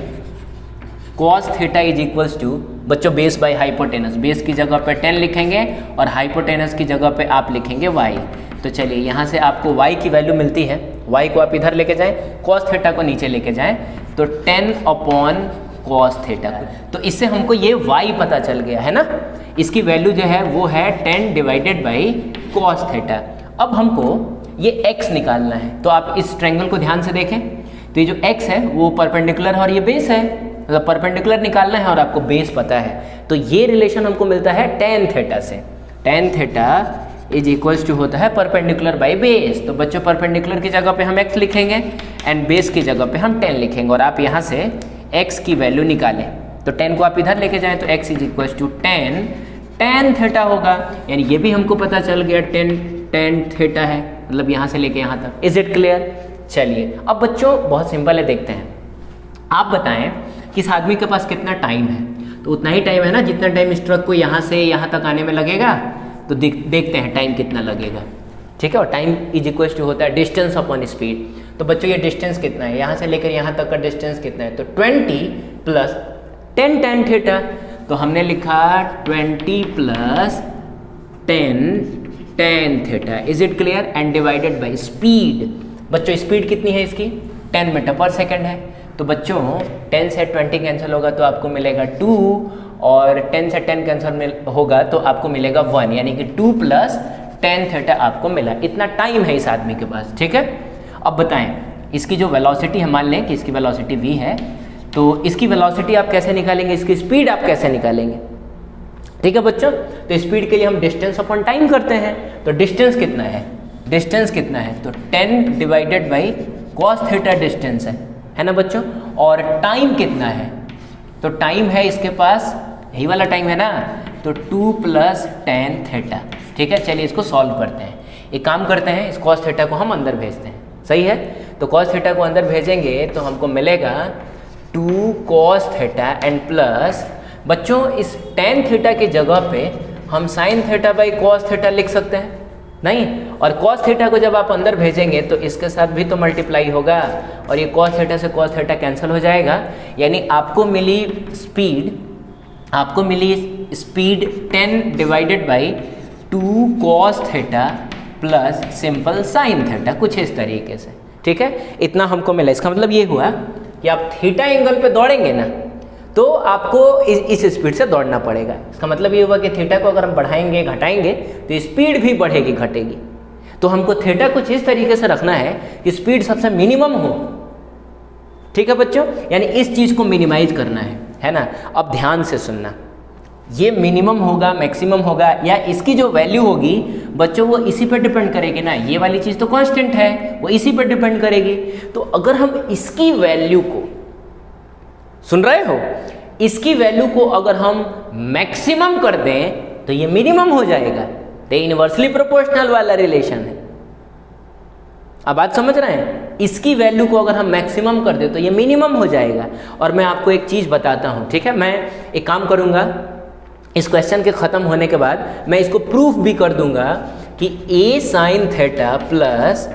cos थीटा = बच्चों बेस बाय हाइपोटेनस। बेस की जगह पे 10 लिखेंगे और हाइपोटेनस की जगह पे आप लिखेंगे y। तो चलिए यहाँ से आपको y की वैल्यू मिलती है, y को आप इधर लेके जाएं, cos थीटा को नीचे लेके जाएं, तो 10/cos थीटा। तो इससे हमको ये y पता चल गया है ना, इसकी वैल्यू जो है वो है 10/cos थीटा। अब हमको ये x निकालना है, तो आप इस ट्रायंगल को ध्यान से देखें। तो ये जो x है वो परपेंडिकुलर है और ये बेस है, मतलब परपेंडिकुलर निकालना है और आपको बेस पता है, तो ये रिलेशन हमको मिलता है tan थीटा से। tan थीटा = होता है परपेंडिकुलर बाय बेस। तो बच्चों परपेंडिकुलर की जगह पे हम x लिखेंगे एंड बेस की जगह पे हम 10 लिखेंगे, और आप यहाँ से x की वैल्यू निकालें। तो 10 को आप इधर लेके जाएं तो x = 10 tan थीटा होगा, यानी ये भी हमको पता चल गया टेन थीटा है, मतलब यहाँ से लेके यहाँ तक। Is it clear? चलिए अब बच्चों बहुत सिंपल है, देखते हैं। आप बताएं कि इस आदमी के पास कितना टाइम है, तो उतना ही टाइम है ना जितना टाइम इस ट्रक को यहाँ से यहाँ तक आने में लगेगा। तो देखते हैं टाइम कितना लगेगा, ठीक है। और टाइम इज इक्वल टू होता है डिस्टेंस अपॉन स्पीड। तो बच्चों ये डिस्टेंस कितना है, यहाँ से लेकर यहाँ तक का डिस्टेंस कितना है, तो 20 प्लस 10 tan थीटा। तो हमने लिखा 20 plus 10 tan theta. Is it clear? And divided by speed. बच्चों स्पीड कितनी है इसकी? 10 मीटर पर सेकेंड है। तो बच्चों 10 से 20 कैंसिल होगा तो आपको मिलेगा 2, और 10 से 10 कैंसिल होगा तो आपको मिलेगा 1, यानी कि 2 प्लस 10 थीटा आपको मिला। इतना टाइम है इस आदमी के पास, ठीक है। अब बताएं इसकी जो वेलोसिटी है, मान लें कि इसकी वेलोसिटी v है, तो इसकी वेलोसिटी आप कैसे निकालेंगे, इसकी स्पीड आप कैसे निकालेंगे, ठीक है बच्चों। तो स्पीड के लिए हम डिस्टेंस अपॉन टाइम करते हैं। तो डिस्टेंस कितना है, डिस्टेंस कितना है, तो 10 divided by cos theta distance है ना बच्चों। और टाइम कितना है, तो टाइम है इसके पास, यही वाला टाइम है ना, तो 2 प्लस 10 थीटा, ठीक है। चलिए इसको सॉल्व करते हैं। एक काम करते हैं, इस कॉस थीटा को हम अंदर भेजते हैं, सही है। तो कॉस थीटा को अंदर भेजेंगे तो हमको मिलेगा 2 कॉस थीटा एंड प्लस, बच्चों इस tan थीटा की जगह पे हम sine theta by cos theta लिख सकते हैं, नहीं। और cos थीटा को जब आप अंदर भेजेंगे तो इसके साथ भी तो मल्टीप्लाई होगा, और ये cos थीटा से cos थीटा कैंसिल हो जाएगा, यानी आपको मिली speed 10 divided by 2 cos theta plus simple sine theta, कुछ इस तरीके से, ठीक है। इतना हमको मिला। इसका मतलब ये हुआ कि आप थीटा एंगल पे दौड़ेंगे ना तो आपको इस स्पीड से दौड़ना पड़ेगा। इसका मतलब ये हुआ कि थीटा को अगर हम बढ़ाएंगे घटाएंगे तो स्पीड भी बढ़ेगी घटेगी। तो हमको थीटा कुछ इस तरीके से रखना है कि स्पीड सबसे मिनिमम हो, ठीक है बच्चों, यानी इस चीज़ को मिनिमाइज करना है ना। अब ध्यान से सुनना, ये मिनिमम होगा मैक्सिमम होगा या इसकी जो वैल्यू होगी बच्चों वो इसी पर डिपेंड करेगी ना। ये वाली चीज़ तो कांस्टेंट है, वो इसी पर डिपेंड करेगी। तो अगर हम इसकी वैल्यू को, सुन रहे हो, इसकी वैल्यू को अगर हम मैक्सिमम कर दें तो ये मिनिमम हो जाएगा। तो इनवर्सली प्रोपोर्शनल वाला रिलेशन है। अब बात समझ रहे हैं? इसकी वैल्यू को अगर हम मैक्सिमम कर दें तो ये मिनिमम हो जाएगा। और मैं आपको एक चीज़ बताता हूँ, ठीक है। मैं एक काम करूँगा, इस क्वेश्चन के ख़त्म होने के बाद मैं इसको प्रूफ भी कर दूंगा कि a sine theta plus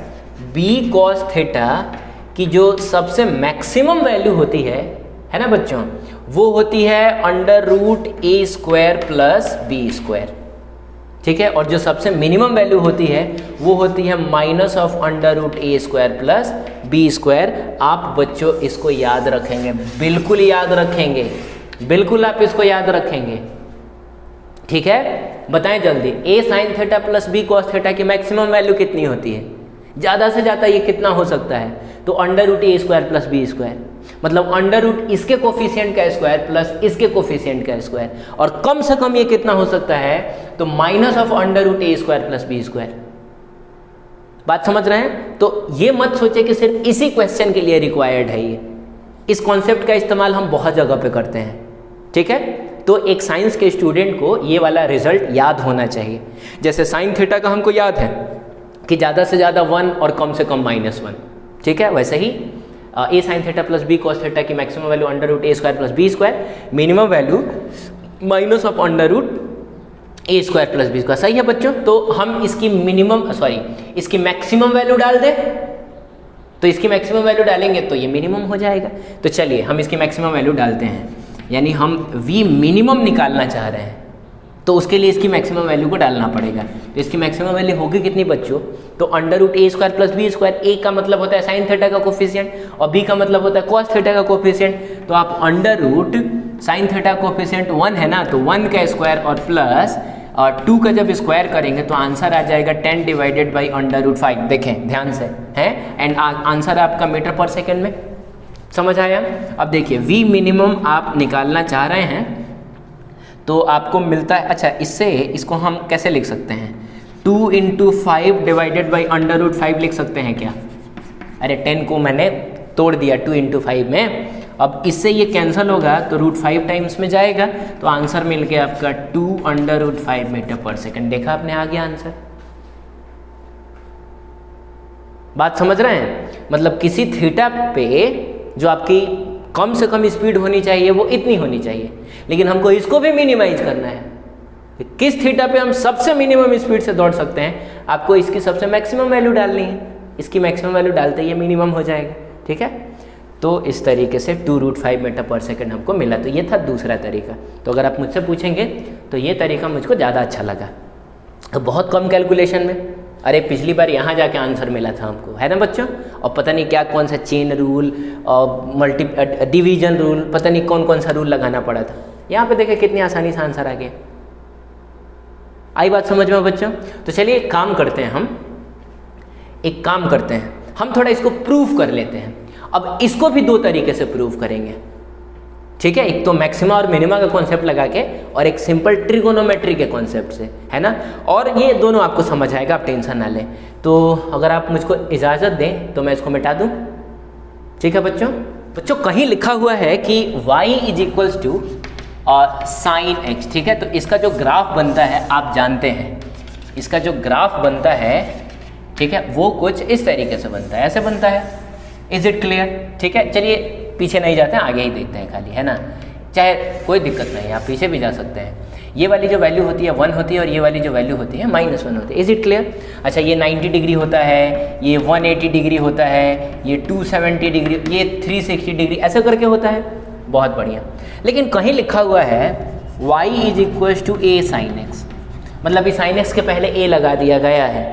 b cos theta की जो सबसे मैक्सिमम वैल्यू होती है ना बच्चों, वो होती है under root a square plus b square, ठीक है। और जो सबसे मिनिमम वैल्यू होती है वो होती है minus of under root a square plus b square. आप बच्चों इसको याद रखेंगे, बिल्कुल याद रखेंगे, बिल्कुल आप इसको याद रखेंगे, ठीक है। बताएं जल्दी, a sine theta plus b cos theta की मैक्सिमम वैल्यू कितनी होती है? ज़्यादा से ज़्यादा ये कितना हो सकता है? तो under root a square plus b square, मतलब अंडर रूट इसके कोफिशिएंट का स्क्वायर प्लस इसके कोफिशिएंट का स्क्वायर। और कम से कम ये कितना हो सकता है? तो minus of under root a square plus b square. बात समझ रहे हैं? तो ये मत सोचे कि सिर्फ इसी क्वेश्चन के लिए रिक्वायर्ड है ये। इस कॉन्सेप्ट का इस्तेमाल हम बहुत जगह पे करते हैं, ठीक है। तो एक साइंस के स्टूडेंट को ये वाला रिजल्ट याद होना चाहिए। जैसे साइन थीटा का हमको याद है कि ज़्यादा से ज़्यादा 1 और कम से कम -1, ठीक है। वैसे ही a sine theta plus b cos theta की maximum value under root a square plus b square, minimum value minus of under root a square plus b square. सही है बच्चों? तो हम इसकी मैक्सिमम वैल्यू डाल दें, तो इसकी मैक्सिमम वैल्यू डालेंगे तो ये मिनिमम हो जाएगा। तो चलिए हम इसकी मैक्सिमम वैल्यू डालते हैं, यानी हम v मिनिमम निकालना चाह रहे हैं तो उसके लिए इसकी मैक्सिमम वैल्यू को डालना पड़ेगा। तो इसकी मैक्सिमम वैल्यू होगी कितनी बच्चों? तो under root a square plus b square. a का मतलब होता है साइन थीटा का कोफिशिएंट और b का मतलब होता है कॉस थीटा का कोफिशिएंट। तो आप under root sine theta coefficient 1 है ना, तो 1 का स्क्वायर और प्लस 2 का जब स्क्वायर करेंगे तो आंसर आ जाएगा 10 डिवाइडेड बाई अंडर रूट 5। देखें ध्यान से, है, एंड आंसर आपका मीटर पर सेकेंड में। समझ आया? अब देखिए v मिनिमम आप निकालना चाह रहे हैं तो आपको मिलता है, अच्छा इससे इसको हम कैसे लिख सकते हैं? 2 × 5 डिवाइडेड बाई अंडर रूट 5 लिख सकते हैं क्या? अरे 10 को मैंने तोड़ दिया 2 × 5 में। अब इससे ये कैंसिल होगा तो रूट 5 टाइम्स में जाएगा, तो आंसर मिल गया आपका 2 अंडर रूट 5 मीटर पर सेकेंड। देखा आपने, आ गया आंसर। बात समझ रहे हैं? मतलब किसी थीटा पे जो आपकी कम से कम स्पीड होनी चाहिए वो इतनी होनी चाहिए, लेकिन हमको इसको भी मिनिमाइज करना है। किस थीटा पे हम सबसे मिनिमम स्पीड से दौड़ सकते हैं, आपको इसकी सबसे मैक्सिमम वैल्यू डालनी है। इसकी मैक्सिमम वैल्यू डालते ही ये मिनिमम हो जाएगा, ठीक है। तो इस तरीके से 2√5 मीटर पर सेकंड हमको मिला। तो ये था दूसरा तरीका। तो अगर आप मुझसे पूछेंगे तो ये तरीका मुझको ज़्यादा अच्छा लगा। तो बहुत कम कैलकुलेशन में, अरे पिछली बार यहाँ जाके आंसर मिला था हमको, है ना बच्चों। और पता नहीं क्या कौन सा चेन रूल और डिवीजन रूल, पता नहीं कौन कौन सा रूल लगाना पड़ा था। यहाँ पे देखें कितनी आसानी से आंसर आ गया। आई बात समझ में बच्चों? तो चलिए एक काम करते हैं, हम थोड़ा इसको प्रूफ कर लेते हैं। अब इसको भी दो तरीके से प्रूफ करेंगे, ठीक है। एक तो मैक्सिमा और मिनिमा का कॉन्सेप्ट लगा के, और एक सिंपल ट्रिगोनोमेट्री के कॉन्सेप्ट से, है ना। और ये दोनों आपको समझ आएगा, आप टेंशन ना लें। तो अगर आप मुझको इजाज़त दें तो मैं इसको मिटा दूं, ठीक है बच्चों। बच्चों कहीं लिखा हुआ है कि y = sin x, ठीक है। तो इसका जो ग्राफ बनता है आप जानते हैं, इसका जो ग्राफ बनता है, ठीक है, वो कुछ इस तरीके से बनता है, ऐसे बनता है। Is it clear? ठीक है, चलिए पीछे नहीं जाते हैं, आगे ही देखते हैं खाली, है ना। चाहे कोई दिक्कत नहीं है, आप पीछे भी जा सकते हैं। ये वाली जो वैल्यू होती है 1 होती है, और ये वाली जो वैल्यू होती है -1 होती है। Is it clear? अच्छा, ये 90 डिग्री होता है, ये 180 डिग्री होता है, ये 270 डिग्री, ये 360 डिग्री, ऐसे करके होता है। बहुत बढ़िया। लेकिन कहीं लिखा हुआ है y = a sin x, मतलब इस sin x के पहले a लगा दिया गया है।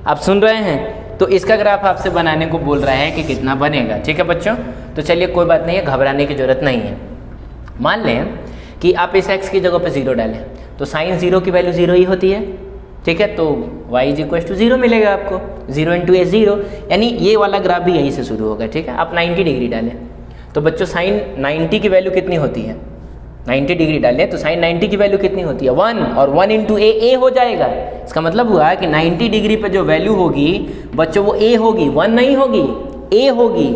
आप सुन रहे हैं? तो इसका ग्राफ आपसे बनाने को बोल रहा है कि कितना बनेगा, ठीक है बच्चों। तो चलिए कोई बात नहीं है, घबराने की ज़रूरत नहीं है। मान लें कि आप इस x की जगह पे 0 डालें, तो sin 0 की वैल्यू 0 ही होती है, ठीक है। तो y = 0 मिलेगा आपको, 0 × a 0, यानी ये वाला ग्राफ भी यहीं से शुरू होगा, ठीक है। आप 90 डिग्री डालें, तो बच्चों sin 90 की वैल्यू कितनी होती है? 90 डिग्री डालें तो sin 90 की वैल्यू कितनी होती है? 1, और 1 × a हो जाएगा। इसका मतलब हुआ कि 90 डिग्री पे जो वैल्यू होगी बच्चों वो a होगी, 1 नहीं होगी, a होगी।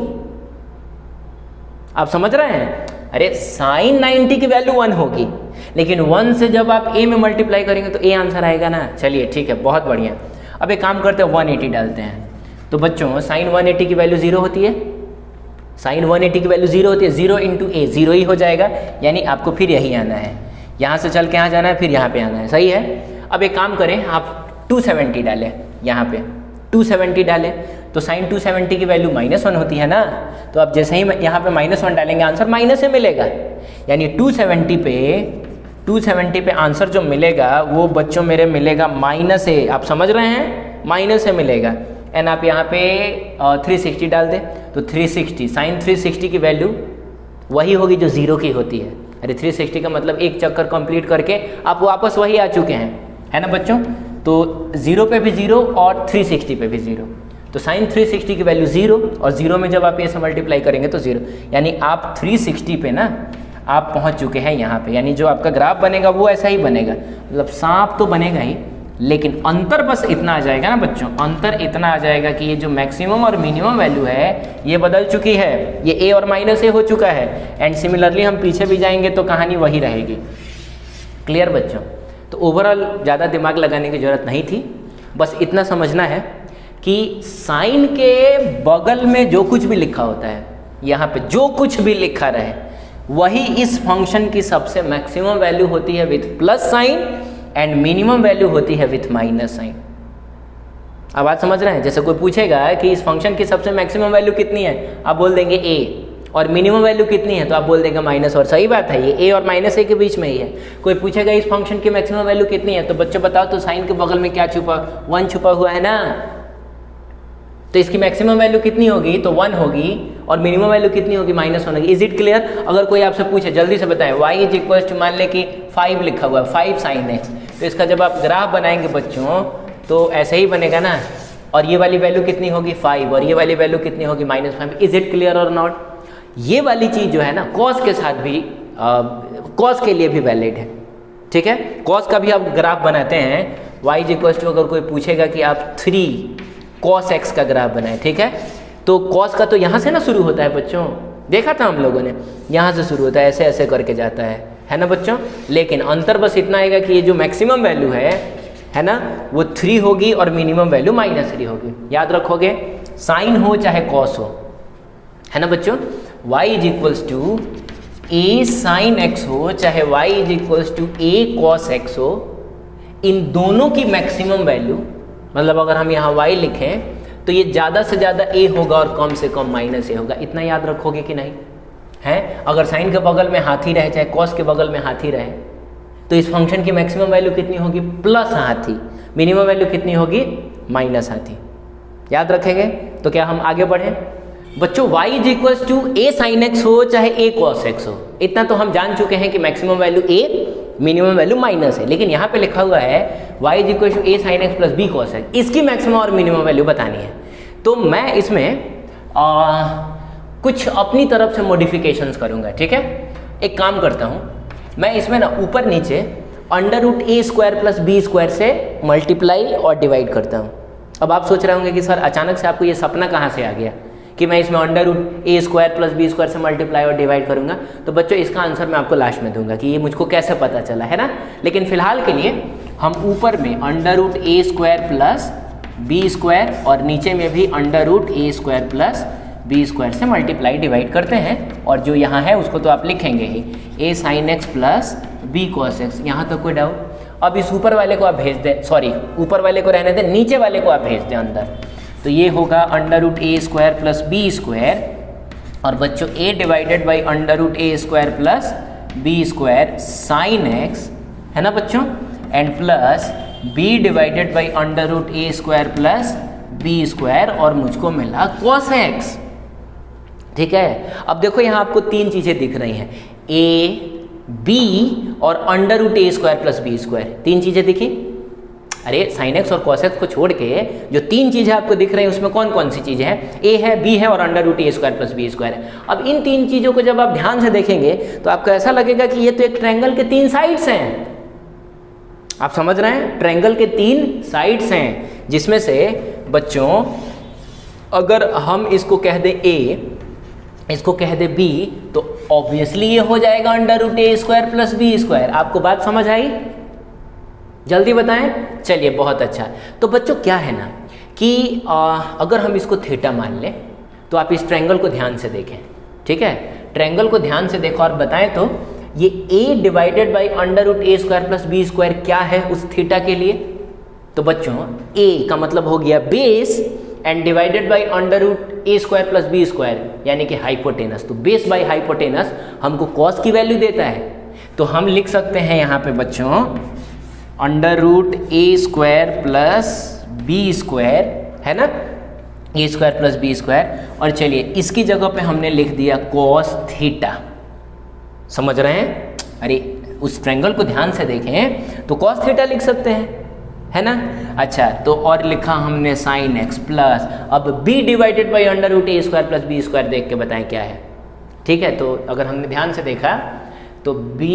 आप समझ रहे हैं? अरे sin 90 की वैल्यू 1 होगी, लेकिन 1 से जब आप a में मल्टीप्लाई करेंगे तो a आंसर आएगा ना। चलिए ठीक है, बहुत बढ़िया। अब एक काम करते हैं, 180 डालते हैं। तो बच्चों sin 180 की वैल्यू 0 होती है, sin 180 की वैल्यू 0 होती है, 0 × a 0 ही हो जाएगा, यानी आपको फिर यही आना है, यहाँ से चल के यहाँ जाना है, फिर यहाँ पे आना है, सही है। अब एक काम करें, आप 270 डालें, यहाँ पे 270 डालें, तो sin 270 की वैल्यू -1 होती है ना। तो आप जैसे ही यहाँ पे -1 डालेंगे आंसर माइनस से मिलेगा, यानी 270 पे आंसर जो मिलेगा वो बच्चों मेरे मिलेगा -a। आप समझ रहे हैं? माइनस से मिलेगा। एंड आप यहाँ पे 360 डाल दें, तो 360 sin 360 की वैल्यू वही होगी जो 0 की होती है। अरे 360 का मतलब एक चक्कर कंप्लीट करके आप वापस वही आ चुके हैं, है ना बच्चों। तो 0 पे भी 0 और 360 पे भी 0, तो sin 360 की वैल्यू 0, और 0 में जब आप ये से मल्टीप्लाई करेंगे तो 0, यानी आप 360 पे ना आप पहुँच चुके हैं यहाँ पे। यानी जो आपका ग्राफ बनेगा वो ऐसा ही बनेगा, मतलब सांप तो बनेगा ही, लेकिन अंतर बस इतना आ जाएगा ना बच्चों, अंतर इतना आ जाएगा कि ये जो मैक्सिमम और मिनिमम वैल्यू है ये बदल चुकी है, ये a और -a हो चुका है। एंड सिमिलरली हम पीछे भी जाएंगे तो कहानी वही रहेगी। क्लियर बच्चों? तो ओवरऑल ज़्यादा दिमाग लगाने की ज़रूरत नहीं थी, बस इतना समझना है कि साइन के बगल में जो कुछ भी लिखा होता है, यहाँ पे जो कुछ भी लिखा रहे वही इस फंक्शन की सबसे मैक्सिमम वैल्यू होती है with plus sign, and minimum value होती है विथ माइनस साइन। अब बात समझ रहे हैं? जैसे कोई पूछेगा कि इस फंक्शन की सबसे मैक्सिमम वैल्यू कितनी है, आप बोल देंगे a, और मिनिमम वैल्यू कितनी है तो आप बोल देंगे माइनस। और सही बात है, ये a और -a के बीच में ही है। कोई पूछेगा इस फंक्शन की मैक्सिमम वैल्यू कितनी है, तो बच्चों बताओ तो साइन के बगल में क्या छुपा, 1 छुपा हुआ है ना। तो इसकी मैक्सिमम वैल्यू कितनी होगी, तो 1 होगी, और मिनिमम वैल्यू कितनी होगी, -1 होगी। Is it clear? अगर कोई आपसे पूछे जल्दी से बताएं, y = मान ले कि 5 लिखा हुआ है, 5 sin x, तो इसका जब आप ग्राफ बनाएंगे बच्चों तो ऐसे ही बनेगा ना। और ये वाली वैल्यू कितनी होगी, 5, और ये वाली वैल्यू कितनी होगी, -5। इज इट क्लियर और नॉट? ये वाली चीज़ जो है ना कॉस के साथ भी, कॉस के लिए भी वैलिड है, ठीक है। कॉस का भी आप ग्राफ बनाते हैं, y = अगर कोई पूछेगा कि आप 3 cos x का ग्राफ बनाए, ठीक है, तो cos का तो यहाँ से ना शुरू होता है बच्चों, देखा था हम लोगों ने, यहाँ से शुरू होता है, ऐसे ऐसे करके जाता है ना बच्चों। लेकिन अंतर बस इतना आएगा कि ये जो मैक्सिमम वैल्यू है ना, वो 3 होगी और मिनिमम वैल्यू -3 होगी। याद रखोगे? साइन हो चाहे कॉस हो, है ना बच्चों। y is equals to A sine x हो चाहे y is equals to A cos x हो, इन दोनों की मैक्सिमम वैल्यू, मतलब अगर हम यहाँ y लिखें तो ये ज़्यादा से ज़्यादा a होगा और कम से कम माइनस a होगा। इतना याद रखोगे कि नहीं है। अगर साइन के बगल में हाथी रहे चाहे कॉस के बगल में हाथी रहे तो इस फंक्शन की मैक्सिमम वैल्यू कितनी होगी, प्लस हाथी, मिनिमम वैल्यू कितनी होगी, माइनस हाथी। याद रखेंगे। तो क्या हम आगे बढ़ें बच्चों, y is equals to A sine x हो चाहे ए कॉस एक्स हो, इतना तो हम जान चुके हैं कि maximum value a, minimum value minus है। लेकिन यहाँ पे लिखा हुआ है y is equals to A sine x plus B cos x, इसकी मैक्सिमम और मिनिमम वैल्यू बतानी है। तो मैं इसमें कुछ अपनी तरफ से मॉडिफिकेशंस करूँगा, ठीक है। एक काम करता हूँ, मैं इसमें ना ऊपर नीचे under root A square plus B square से मल्टीप्लाई और डिवाइड करता हूँ। अब आप सोच रहे होंगे कि सर अचानक से आपको ये सपना कहाँ से आ गया कि मैं इसमें under root A square plus B square से मल्टीप्लाई और डिवाइड करूँगा। तो बच्चों इसका आंसर मैं आपको लास्ट में दूंगा कि ये मुझको कैसे पता चला, है ना। लेकिन फिलहाल के लिए हम ऊपर में under root A square plus B square और नीचे में भी under root A square plus B square से मल्टीप्लाई डिवाइड करते हैं। और जो यहाँ है उसको तो आप लिखेंगे ही, A sine x plus B cos X. यहाँ तक कोई डाउट। अब इस ऊपर वाले को आप भेज दें, सॉरी ऊपर वाले को रहने दें, नीचे वाले को आप भेज दें अंदर। तो ये होगा under root A square plus B square, और बच्चों A divided by under root A square plus B square sine X, है ना बच्चों, and plus B divided by under root A square plus B square, और मुझको मिला कॉस एक्स, ठीक है। अब देखो यहाँ आपको तीन चीज़ें दिख रही हैं, ए बी और under root A square plus B square, तीन चीज़ें दिखी। अरे साइन एक्स और कॉस एक्स को छोड़ के जो तीन चीज़ें आपको दिख रही हैं उसमें कौन कौन सी चीज़ें हैं, ए है, बी है और under root A square plus B square है। अब इन तीन चीज़ों को जब आप ध्यान से देखेंगे तो आपको ऐसा लगेगा कि ये तो एक ट्रायंगल के तीन साइड्स हैं। आप समझ रहे हैं, ट्रायंगल के तीन साइड्स हैं, जिसमें से बच्चों अगर हम इसको कह दें ए, इसको कह दे बी, तो ऑब्वियसली ये हो जाएगा under root A square plus B square. आपको बात समझ आई, जल्दी बताएं। चलिए बहुत अच्छा। तो बच्चों क्या है ना कि अगर हम इसको थीटा मान लें तो आप इस ट्रायंगल को ध्यान से देखें, ठीक है। ट्रायंगल को ध्यान से देखो और बताएं तो ये a divided by under root A square plus B square क्या है उस थीटा के लिए। तो बच्चों a का मतलब हो गया base and divided by under root A square plus B square यानी कि हाइपोटेनस। तो बेस बाई हाइपोटेनस हमको कॉस की वैल्यू देता है। तो हम लिख सकते हैं यहाँ पे बच्चों under root A square plus B square, है ना, ए स्क्वायर प्लस बी स्क्वायर। और चलिए इसकी जगह पे हमने लिख दिया कॉस थीटा। समझ रहे हैं। अरे उस ट्रायंगल को ध्यान से देखें तो कॉस थीटा लिख सकते हैं, है ना। अच्छा तो और लिखा हमने साइन एक्स प्लस, अब b divided by under root A square plus B square देख के बताएं क्या है, ठीक है। तो अगर हमने ध्यान से देखा तो b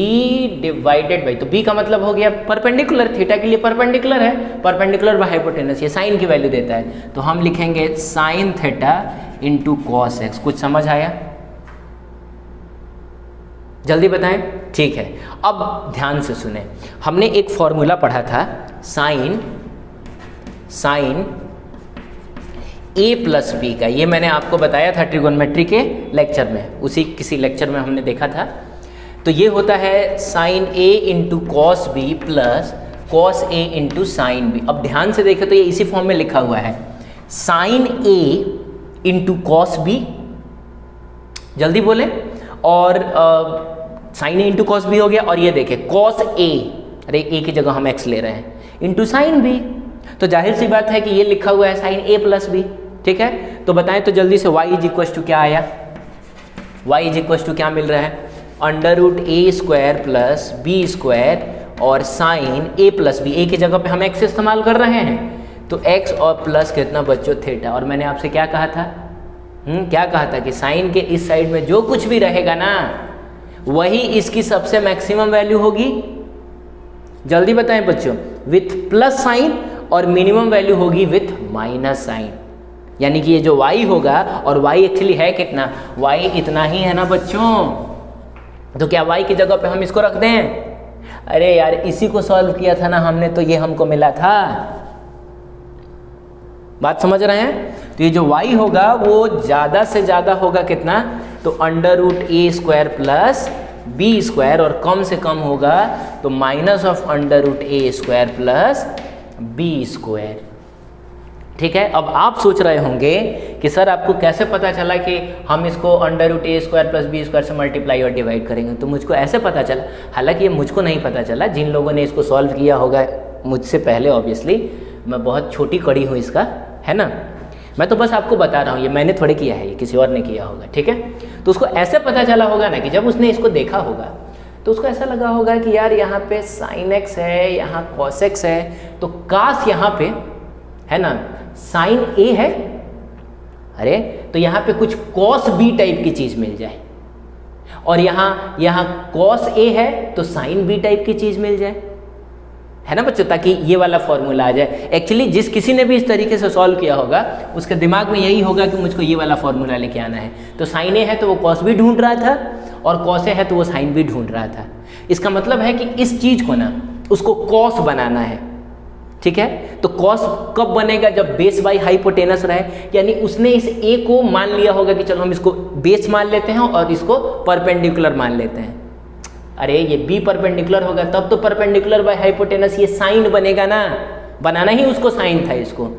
डिवाइडेड बाई, तो b का मतलब हो गया परपेंडिकुलर, थीटा के लिए परपेंडिकुलर है, परपेंडिकुलर बाय हाइपोटेनस, ये साइन की वैल्यू देता है। तो हम लिखेंगे sine theta into cos x. कुछ समझ आया, जल्दी बताएं, ठीक है। अब ध्यान से सुने, हमने एक फॉर्मूला पढ़ा था साइन ए प्लस बी का, ये मैंने आपको बताया था ट्रिगोनोमेट्री के लेक्चर में, उसी किसी लेक्चर में हमने देखा था। तो ये होता है sine A into cos B plus cos A into sine B. अब ध्यान से देखें तो ये इसी फॉर्म में लिखा हुआ है sine A into cos B, जल्दी बोले, और sign A into cos B हो गया। और ये देखें कॉस ए, अरे ए की जगह हम एक्स ले रहे हैं, इंटू साइन बी। तो जाहिर सी बात है कि ये लिखा हुआ है साइन ए प्लस बी, ठीक है। तो बताएं तो जल्दी से y इज इक्वल टू क्या आया, y इज इक्वल टू क्या मिल रहा है, under root A square plus B square और साइन ए प्लस बी, ए की जगह पे हम एक्स इस्तेमाल कर रहे हैं। तो एक्स और प्लस कितना बच्चों थीटा। और मैंने आपसे क्या कहा था, क्या कहा था कि साइन के इस साइड में जो कुछ भी रहेगा ना वही इसकी सबसे मैक्सिमम वैल्यू होगी। जल्दी बताएं बच्चों, विथ प्लस साइन, और मिनिमम वैल्यू होगी विथ माइनस साइन। यानी कि ये जो y होगा, और y एक्चुअली है कितना, y इतना ही है ना बच्चों। तो क्या y की जगह पे हम इसको रख दें, अरे यार इसी को सॉल्व किया था ना हमने, तो ये हमको मिला था। बात समझ रहे हैं? तो ये जो y होगा वो ज़्यादा से ज़्यादा होगा कितना, तो under root A square plus B square, और कम से कम होगा तो minus of under root A square plus B square. ठीक है, अब आप सोच रहे होंगे कि सर आपको कैसे पता चला कि हम इसको under root A square plus B square से मल्टीप्लाई और डिवाइड करेंगे? तो मुझको ऐसे पता चला, हालांकि ये मुझको नहीं पता चला, जिन लोगों ने इसको सॉल्व किया होगा मुझसे पहले, ऑब्वियसली मैं बहुत छोटी कड़ी हूँ इसका, है ना, मैं तो बस आपको बता रहा हूँ, ये मैंने थोड़े किया है, ये किसी और ने किया होगा। ठीक है, तो उसको ऐसे पता चला होगा ना कि जब उसने इसको देखा होगा तो उसको ऐसा लगा होगा कि यार यहाँ पे साइन एक्स है, यहाँ कॉस एक्स है, तो काश यहाँ पे है ना साइन ए है, अरे तो यहाँ पे कुछ कॉस बी टाइप की चीज़ मिल जाए, और यहाँ कॉस ए है तो साइन बी टाइप की चीज़ मिल जाए, है ना बच्चों, ताकि ये वाला फॉर्मूला आ जाए। एक्चुअली जिस किसी ने भी इस तरीके से सॉल्व किया होगा उसके दिमाग में यही होगा कि मुझको ये वाला फॉर्मूला लेके आना है। तो साइन ए है तो वो कॉस भी ढूंढ रहा था, और कॉस ए है तो वो साइन भी ढूंढ रहा था। इसका मतलब है कि इस चीज़ को ना उसको कॉस बनाना है। ठीक है, तो कॉस कब बनेगा, जब बेस बाई हाइपोटेनस रहे, यानी उसने इस ए को मान लिया होगा कि चलो हम इसको बेस मान लेते हैं और इसको परपेंडिकुलर मान लेते हैं। अरे ये बी परपेंडिकुलर होगा तब तो परपेंडिकुलर बाय हाइपोटेनस ये साइन बनेगा ना, बनाना ही उसको साइन था इसको।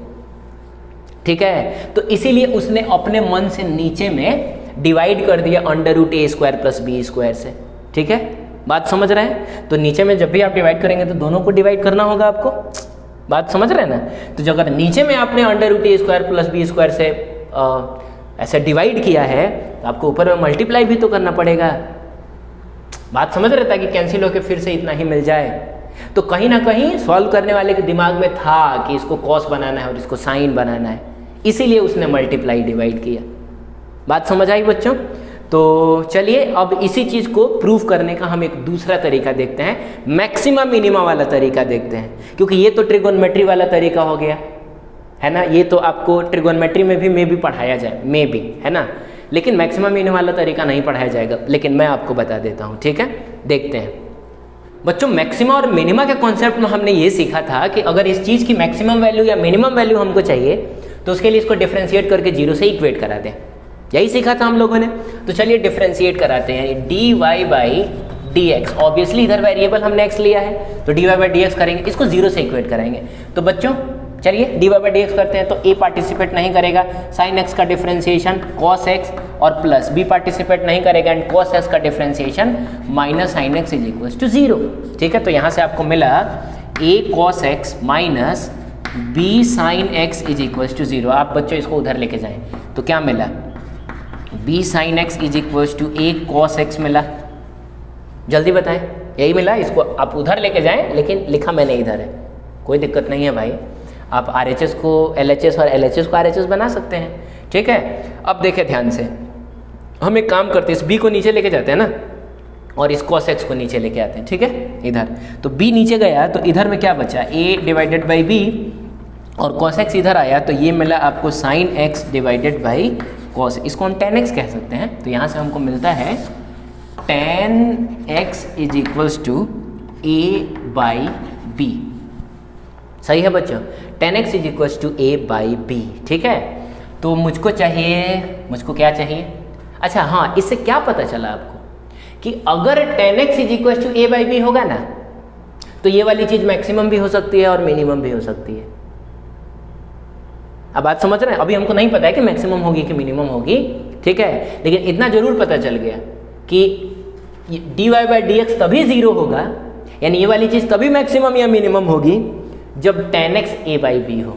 ठीक है, तो इसीलिए उसने अपने मन से नीचे में डिवाइड कर दिया under root A square plus B square से। ठीक है, बात समझ रहे हैं? तो नीचे में जब भी आप डिवाइड करेंगे तो दोनों को डिवाइड करना होगा आपको, बात समझ रहे हैं ना? तो जो अगर नीचे में आपने under root A square plus B square से ऐसे डिवाइड किया है तो आपको ऊपर में मल्टीप्लाई भी तो करना पड़ेगा। बात समझ रहे, ताकि कैंसिल होकर फिर से इतना ही मिल जाए। तो कहीं ना कहीं सॉल्व करने वाले के दिमाग में था कि इसको कॉस बनाना है और इसको साइन बनाना है, इसीलिए उसने मल्टीप्लाई डिवाइड किया। बात समझ आई बच्चों? तो चलिए अब इसी चीज़ को प्रूव करने का हम एक दूसरा तरीका देखते हैं, मैक्सिमा मिनिमा वाला तरीका देखते हैं, क्योंकि ये तो ट्रिगोनोमेट्री वाला तरीका हो गया, है ना, ये तो आपको ट्रिगोनोमेट्री में भी पढ़ाया जाए, मे भी, है ना, लेकिन मैक्सिमम मिनिमम वाला तरीका नहीं पढ़ाया जाएगा, लेकिन मैं आपको बता देता हूँ। ठीक है, देखते हैं बच्चों। मैक्सिमा और मिनिमा के कॉन्सेप्ट में हमने ये सीखा था कि अगर इस चीज़ की मैक्सिमम वैल्यू या मिनिमम वैल्यू हमको चाहिए तो उसके लिए इसको डिफ्रेंशिएट करके जीरो से इक्वेट करा दें, यही सीखा था हम लोगों ने। तो चलिए डिफ्रेंशिएट कराते हैं, d y by d x, obviously इधर वेरिएबल हमने एक्स लिया है तो d y by d x करेंगे, इसको जीरो से इक्वेट कराएंगे। तो बच्चों चलिए d y by d x करते हैं, तो ए पार्टिसिपेट नहीं करेगा, साइन एक्स का डिफ्रेंशिएशन कॉस एक्स, और प्लस बी पार्टिसिपेट नहीं करेगा एंड कॉस एक्स का differentiation minus sine x is equal to zero. ठीक है, तो यहाँ से आपको मिला A cos X minus B sine x is equal to zero. आप बच्चों इसको उधर लेके जाएं तो क्या मिला, B sine x is equal to A cos X मिला। जल्दी बताएं, यही मिला? इसको आप उधर लेके जाएं, लेकिन लिखा मैंने इधर है, कोई दिक्कत नहीं है भाई, आप RHS को LHS और LHS को RHS बना सकते हैं। ठीक है, अब देखें ध्यान से, हम एक काम करते हैं, इस b को नीचे लेके जाते हैं ना, और इस cos x को नीचे लेके आते हैं। ठीक है, इधर तो b नीचे गया तो इधर में क्या बचा, a डिवाइडेड बाई b, और cos x इधर आया तो ये मिला आपको sin x divided by cos, इसको हम tan x कह सकते हैं। तो यहाँ से हमको मिलता है tan x is equals to a by b। सही है बच्चों, tan x is equals to a by b। ठीक है, तो मुझको क्या चाहिए, अच्छा हाँ, इससे क्या पता चला आपको कि अगर tan x is equals to a by b होगा ना, तो ये वाली चीज़ मैक्सिमम भी हो सकती है और मिनिमम भी हो सकती है। अब बात समझ रहे हैं? अभी हमको नहीं पता है कि मैक्सिमम होगी कि मिनिमम होगी, ठीक है, लेकिन इतना जरूर पता चल गया कि d y by d x तभी जीरो होगा, यानी ये वाली चीज़ तभी मैक्सिमम या मिनिमम होगी जब tan x a by b हो।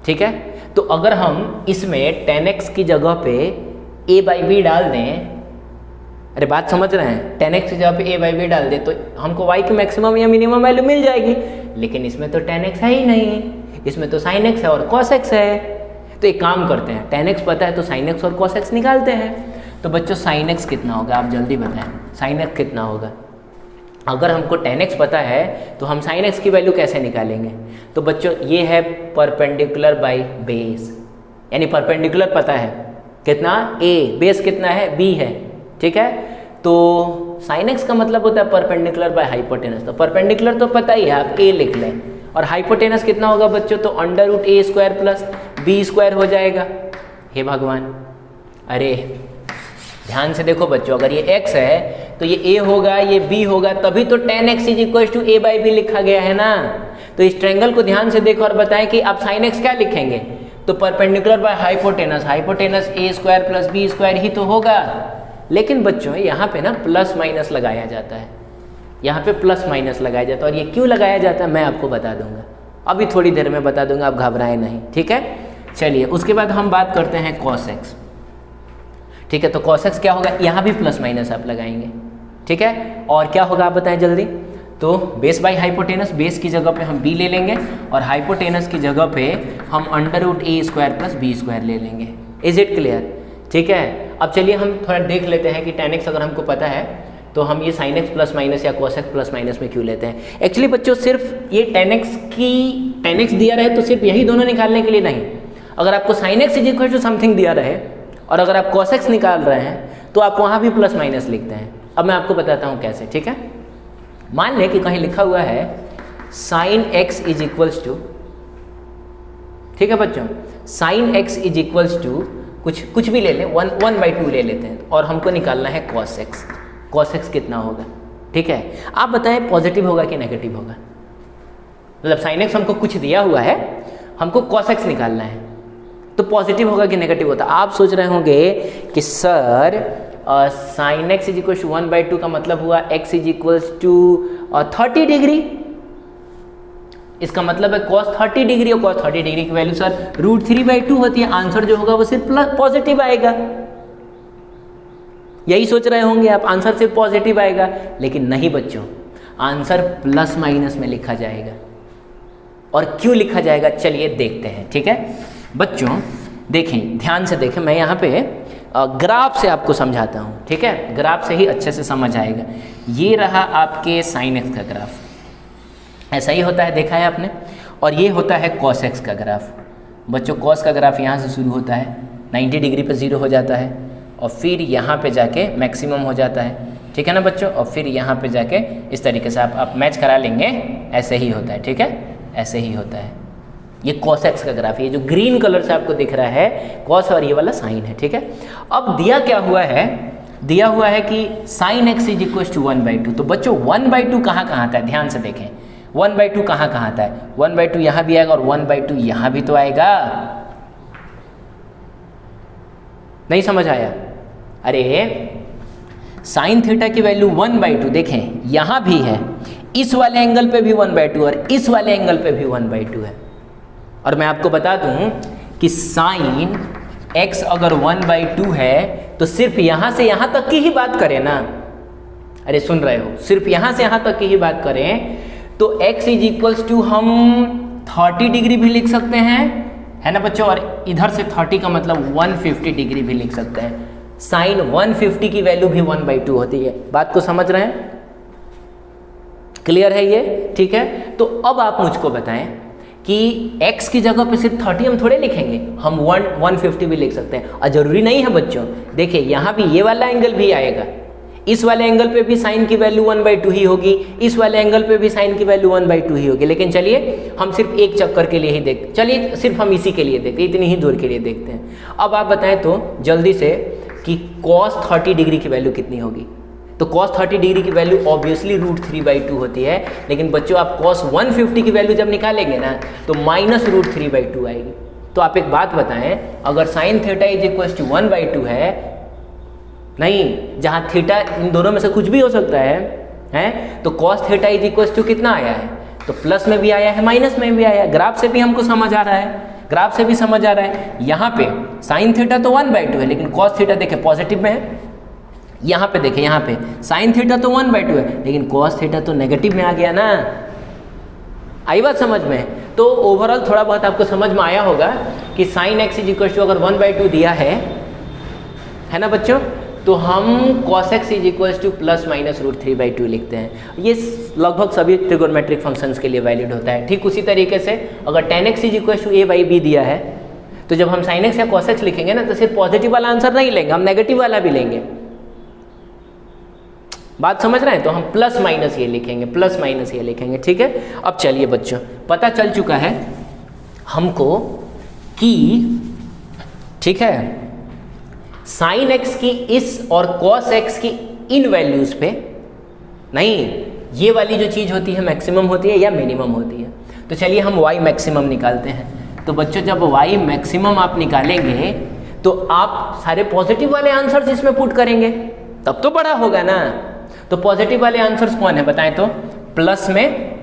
ठीक है, तो अगर हम इसमें tan x की जगह पे a बाई बी डाल दें, अरे बात समझ रहे हैं, tan x की जगह पे a बाई बी डाल दें तो हमको y की मैक्सिमम या मिनिमम वैल्यू मिल जाएगी, लेकिन इसमें तो tan x है ही नहीं, इसमें तो sin x है और cos x है। तो एक काम करते हैं, tan x पता है तो sin x और cos x निकालते हैं। तो बच्चों sin x कितना होगा, आप जल्दी बताएं, sin x कितना होगा? अगर हमको tan x पता है तो हम sin x की वैल्यू कैसे निकालेंगे? तो बच्चों ये है परपेंडिकुलर बाई बेस, यानी परपेंडिकुलर पता है कितना, a, बेस कितना है, b है। ठीक है, तो sin x का मतलब होता है परपेंडिकुलर बाय हाइपोटेनस, तो परपेंडिकुलर तो पता ही है, आप a लिख लें और हाइपोटेनस कितना होगा बच्चों, तो under root A square plus B square हो जाएगा। हे भगवान, अरे ध्यान से देखो बच्चों, अगर ये x है तो ये a होगा, ये b होगा, तभी तो tan x is equal to a by b लिखा गया है ना। तो इस ट्रायंगल को ध्यान से देखो और बताएं कि आप sin x क्या लिखेंगे, तो perpendicular by hypotenuse, hypotenuse a square plus B square ही तो होगा। लेकिन बच्चों यहाँ पे ना प्लस माइनस लगाया जाता है, यहाँ पे प्लस माइनस लगाया जाता है, और ये क्यों लगाया जाता है मैं आपको बता दूंगा, अभी थोड़ी देर में बता दूंगा, आप घबराएं नहीं, ठीक है। चलिए उसके बाद हम बात करते हैं cos x, ठीक है। तो cos x क्या होगा, यहाँ भी प्लस माइनस आप लगाएंगे, ठीक है। और क्या होगा आप बताएं जल्दी, तो बेस बाई हाइपोटेनस, बेस की जगह पे हम b ले लेंगे और हाइपोटेनस की जगह पे हम under root A square plus B square ले लेंगे। इज इट क्लियर, ठीक है। अब चलिए हम थोड़ा देख लेते हैं कि tan x अगर हमको पता है तो हम ये sin x प्लस माइनस या cos x प्लस माइनस में क्यों लेते हैं। एक्चुअली बच्चों सिर्फ ये tan x दिया रहे तो सिर्फ यही दोनों निकालने के लिए नहीं, अगर आपको sin x is equal to something दिया रहे और अगर आप cos x निकाल रहे हैं तो आप वहाँ भी प्लस माइनस लिखते हैं। अब मैं आपको बताता हूँ कैसे, ठीक है। मान लें कि कहीं लिखा हुआ है sin x is equals to, ठीक है बच्चों, sin x is equals to कुछ भी ले लें, 1/2 ले लेते हैं और हमको निकालना है cos x। cos x कितना होगा, ठीक है। आप बताएं पॉजिटिव होगा कि नेगेटिव होगा, मतलब sin x हमको कुछ दिया हुआ है, हमको cos x निकालना है, तो पॉजिटिव होगा कि नेगेटिव होता। आप सोच रहे होंगे कि sir sin x is equal to 1/2 का मतलब हुआ x is equal to 30 degree, इसका मतलब है cos 30 डिग्री, और cos 30 डिग्री की वैल्यू सर √3/2 होती है। आंसर जो होगा वो सिर्फ पॉजिटिव आएगा, यही सोच रहे होंगे आप, आंसर सिर्फ पॉजिटिव आएगा। लेकिन नहीं बच्चों, आंसर प्लस माइनस में लिखा जाएगा। और क्यों लिखा जाएगा चलिए देखते हैं, ठीक है बच्चों। देखें ध्यान से देखें, मैं यहाँ पे ग्राफ से आपको समझाता हूँ, ठीक है, ग्राफ से ही अच्छे से समझ आएगा। ये रहा आपके sin x का ग्राफ, ऐसा ही होता है, देखा है आपने, और ये होता है cos x का ग्राफ। बच्चों cos का ग्राफ यहाँ से शुरू होता है, 90 डिग्री पे 0 हो जाता है और फिर यहाँ पे जाके मैक्सिमम हो जाता है, ठीक है ना बच्चों, और फिर यहाँ पे जाके इस तरीके से आप मैच करा लेंगे, ऐसे ही होता है, ठीक है, ऐसे ही होता है। ये cos x का ग्राफ, ये जो ग्रीन कलर से आपको दिख रहा है cos और ये वाला साइन है, ठीक है। अब दिया क्या हुआ है, दिया हुआ है कि sin x is equal to 1/2। तो बच्चों 1/2 कहाँ आता है, ध्यान से देखें, 1/2 कहाँ आता है, 1/2 यहाँ भी आएगा और 1/2 यहाँ भी तो आएगा। नहीं समझ आया, अरे साइन थीटा की वैल्यू 1/2 देखें यहाँ भी है, इस वाले एंगल पे भी 1/2 और इस वाले एंगल पे भी 1/2 है। और मैं आपको बता दूं कि साइन x अगर 1/2 है तो सिर्फ यहाँ से यहाँ तक की ही बात करें ना, अरे सुन रहे हो, सिर्फ यहाँ से यहाँ तक की ही बात करें तो x इज इक्वल्स टू हम 30 डिग्री भी लिख सकते हैं, है ना बच्चों, और इधर से 30 का मतलब 150 डिग्री भी लिख सकते हैं। साइन 150 की वैल्यू भी 1/2 होती है, बात को समझ रहे हैं, क्लियर है ये, ठीक है। तो अब आप मुझको बताएं कि x की जगह पे सिर्फ 30 हम थोड़े लिखेंगे, हम 150 भी लिख सकते हैं। और जरूरी नहीं है बच्चों, देखिए यहाँ भी ये वाला एंगल भी आएगा, इस वाले एंगल पे भी साइन की वैल्यू 1/2 ही होगी, इस वाले एंगल पे भी साइन की वैल्यू 1/2 ही होगी। लेकिन चलिए हम सिर्फ एक चक्कर के लिए ही चलिए सिर्फ हम इसी के लिए देखते हैं, इतनी ही दूर के लिए देखते हैं। अब आप बताएं तो जल्दी से कि cos 30 डिग्री की वैल्यू कितनी होगी। तो cos 30 डिग्री की वैल्यू ऑब्वियसली √3/2 होती है, लेकिन बच्चों आप cos 150 की वैल्यू जब निकालेंगे ना तो -√3/2 आएगी। तो आप एक बात बताएं, अगर sine theta is equal to 1/2 है, नहीं जहाँ थीटा इन दोनों में से कुछ भी हो सकता है तो cos theta is equal to कितना आया है, तो प्लस में भी आया है माइनस में भी आया है। ग्राफ से भी हमको समझ आ रहा है, ग्राफ से भी समझ आ रहा है। यहाँ पे साइन थीटा तो 1/2 है, लेकिन cos थीटा देखें पॉजिटिव में है। यहाँ पे देखें, यहाँ पे साइन थीटा तो 1/2 है, लेकिन cos थीटा तो नेगेटिव में आ गया ना। आई बात समझ में? तो ओवरऑल थोड़ा बहुत आपको समझ में आया होगा कि sine x is equal to अगर 1/2 दिया है ना बच्चों, तो हम cos x is equal to ±√3/2 लिखते हैं। ये लगभग सभी ट्रिगोनोमेट्रिक फंक्शंस के लिए वैलिड होता है। ठीक उसी तरीके से अगर tan x is equal to a/b दिया है, तो जब हम sin x या cos x लिखेंगे ना तो सिर्फ पॉजिटिव वाला आंसर नहीं लेंगे, हम नेगेटिव वाला भी लेंगे। बात समझ रहे हैं? तो हम प्लस माइनस ये लिखेंगे, प्लस माइनस ये लिखेंगे, ठीक है। अब चलिए बच्चों, पता चल चुका है हमको कि, ठीक है, साइन एक्स की इस और कॉस एक्स की इन वैल्यूज पे नहीं, ये वाली जो चीज़ होती है मैक्सिमम होती है या मिनिमम होती है। तो चलिए हम y मैक्सिमम निकालते हैं। तो बच्चों जब y मैक्सिमम आप निकालेंगे तो आप सारे पॉजिटिव वाले आंसर्स इसमें पुट करेंगे, तब तो बड़ा होगा ना। तो पॉजिटिव वाले आंसर्स कौन है बताएं तो? प्लस में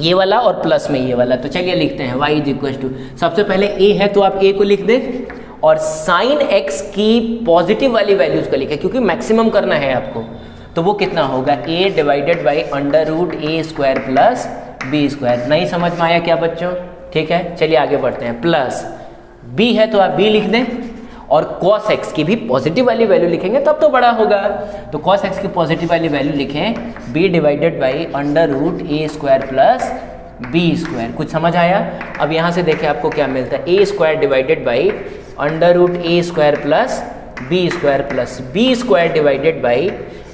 ये वाला और प्लस में ये वाला। तो चलिए लिखते हैं y इज इक्वल टू, सबसे पहले a है तो आप a को लिख दें और साइन x की पॉजिटिव वाली वैल्यूज को लिखें, क्योंकि मैक्सिमम करना है आपको। तो वो कितना होगा? a divided by under root a square plus b square. नहीं समझ में आया क्या बच्चों? ठीक है, चलिए आगे बढ़ते हैं। प्लस b है तो आप b लिख दें और cos x की भी पॉजिटिव वाली वैल्यू लिखेंगे तब तो बड़ा होगा। तो cos x की पॉजिटिव वाली वैल्यू लिखें b divided by under root a square plus b square. कुछ समझ आया? अब यहाँ से देखें आपको क्या मिलता है, a square divided by under root a square plus b square plus b square divided by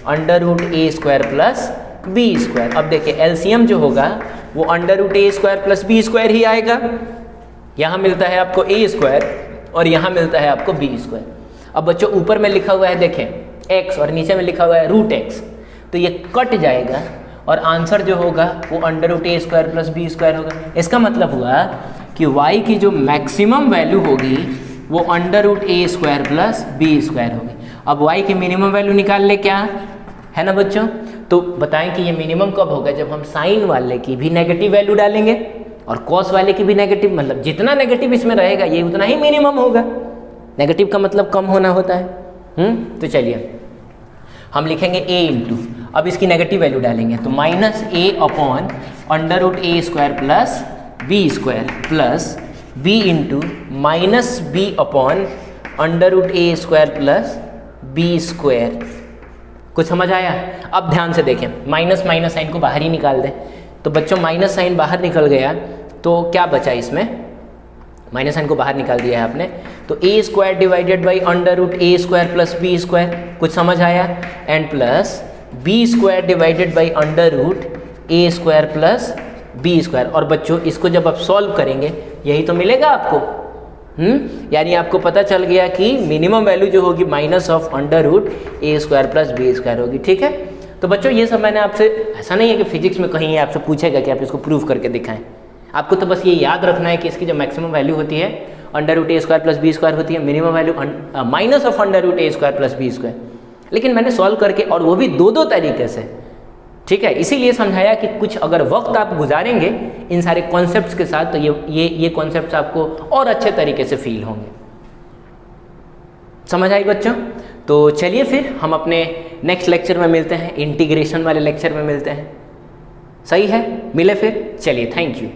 under root a square plus b square. अब देखिए एलसीएम जो होगा वो under root a square plus b square ही आएगा। यहाँ मिलता है आपको a स्क्वायर और यहाँ मिलता है आपको b स्क्वायर। अब बच्चों ऊपर में लिखा हुआ है देखें x और नीचे में लिखा हुआ है रूट x, तो ये कट जाएगा और आंसर जो होगा वो under root a square plus b square होगा। इसका मतलब हुआ कि y की जो मैक्सिमम वैल्यू होगी वो under root a square plus b square होगी। अब y की मिनिमम वैल्यू निकाल ले, क्या है ना बच्चों? तो बताएं कि ये मिनिमम कब होगा? जब हम साइन वाले की भी नेगेटिव वैल्यू डालेंगे और कॉस वाले की भी नेगेटिव, मतलब जितना नेगेटिव इसमें रहेगा ये उतना ही मिनिमम होगा। नेगेटिव का मतलब कम होना होता है। तो चलिए हम लिखेंगे a इंटू, अब इसकी नेगेटिव वैल्यू डालेंगे तो minus a upon under root a square plus b square plus b into minus b upon under root a square plus b square. कुछ समझ आया? अब ध्यान से देखें, माइनस माइनस साइन को बाहर ही निकाल दें। तो बच्चों माइनस साइन बाहर निकल गया तो क्या बचा इसमें? माइनस साइन को बाहर निकाल दिया है आपने, तो a square divided by under root a square plus b square. कुछ समझ आया? And plus b square divided by under root a square plus b square. और बच्चों इसको जब आप सॉल्व करेंगे यही तो मिलेगा आपको। यानी आपको पता चल गया कि मिनिमम वैल्यू जो होगी minus of under root a square plus b square होगी। ठीक है, तो बच्चों ये सब मैंने आपसे, ऐसा नहीं है कि फिजिक्स में कहीं आपसे पूछेगा कि आप इसको प्रूव करके दिखाएं। आपको तो बस ये याद रखना है कि इसकी जो मैक्सिमम वैल्यू होती है under root a square plus b square होती है, minimum value minus of under root a square plus b square. लेकिन मैंने सॉल्व करके, और वो भी दो तरीके से, ठीक है, इसीलिए समझाया कि कुछ अगर वक्त आप गुजारेंगे इन सारे कॉन्सेप्ट्स के साथ तो ये कॉन्सेप्ट्स आपको और अच्छे तरीके से फील होंगे। समझ आई बच्चों? तो चलिए फिर हम अपने नेक्स्ट लेक्चर में मिलते हैं, इंटीग्रेशन वाले लेक्चर में मिलते हैं। सही है, मिले फिर, चलिए, थैंक यू।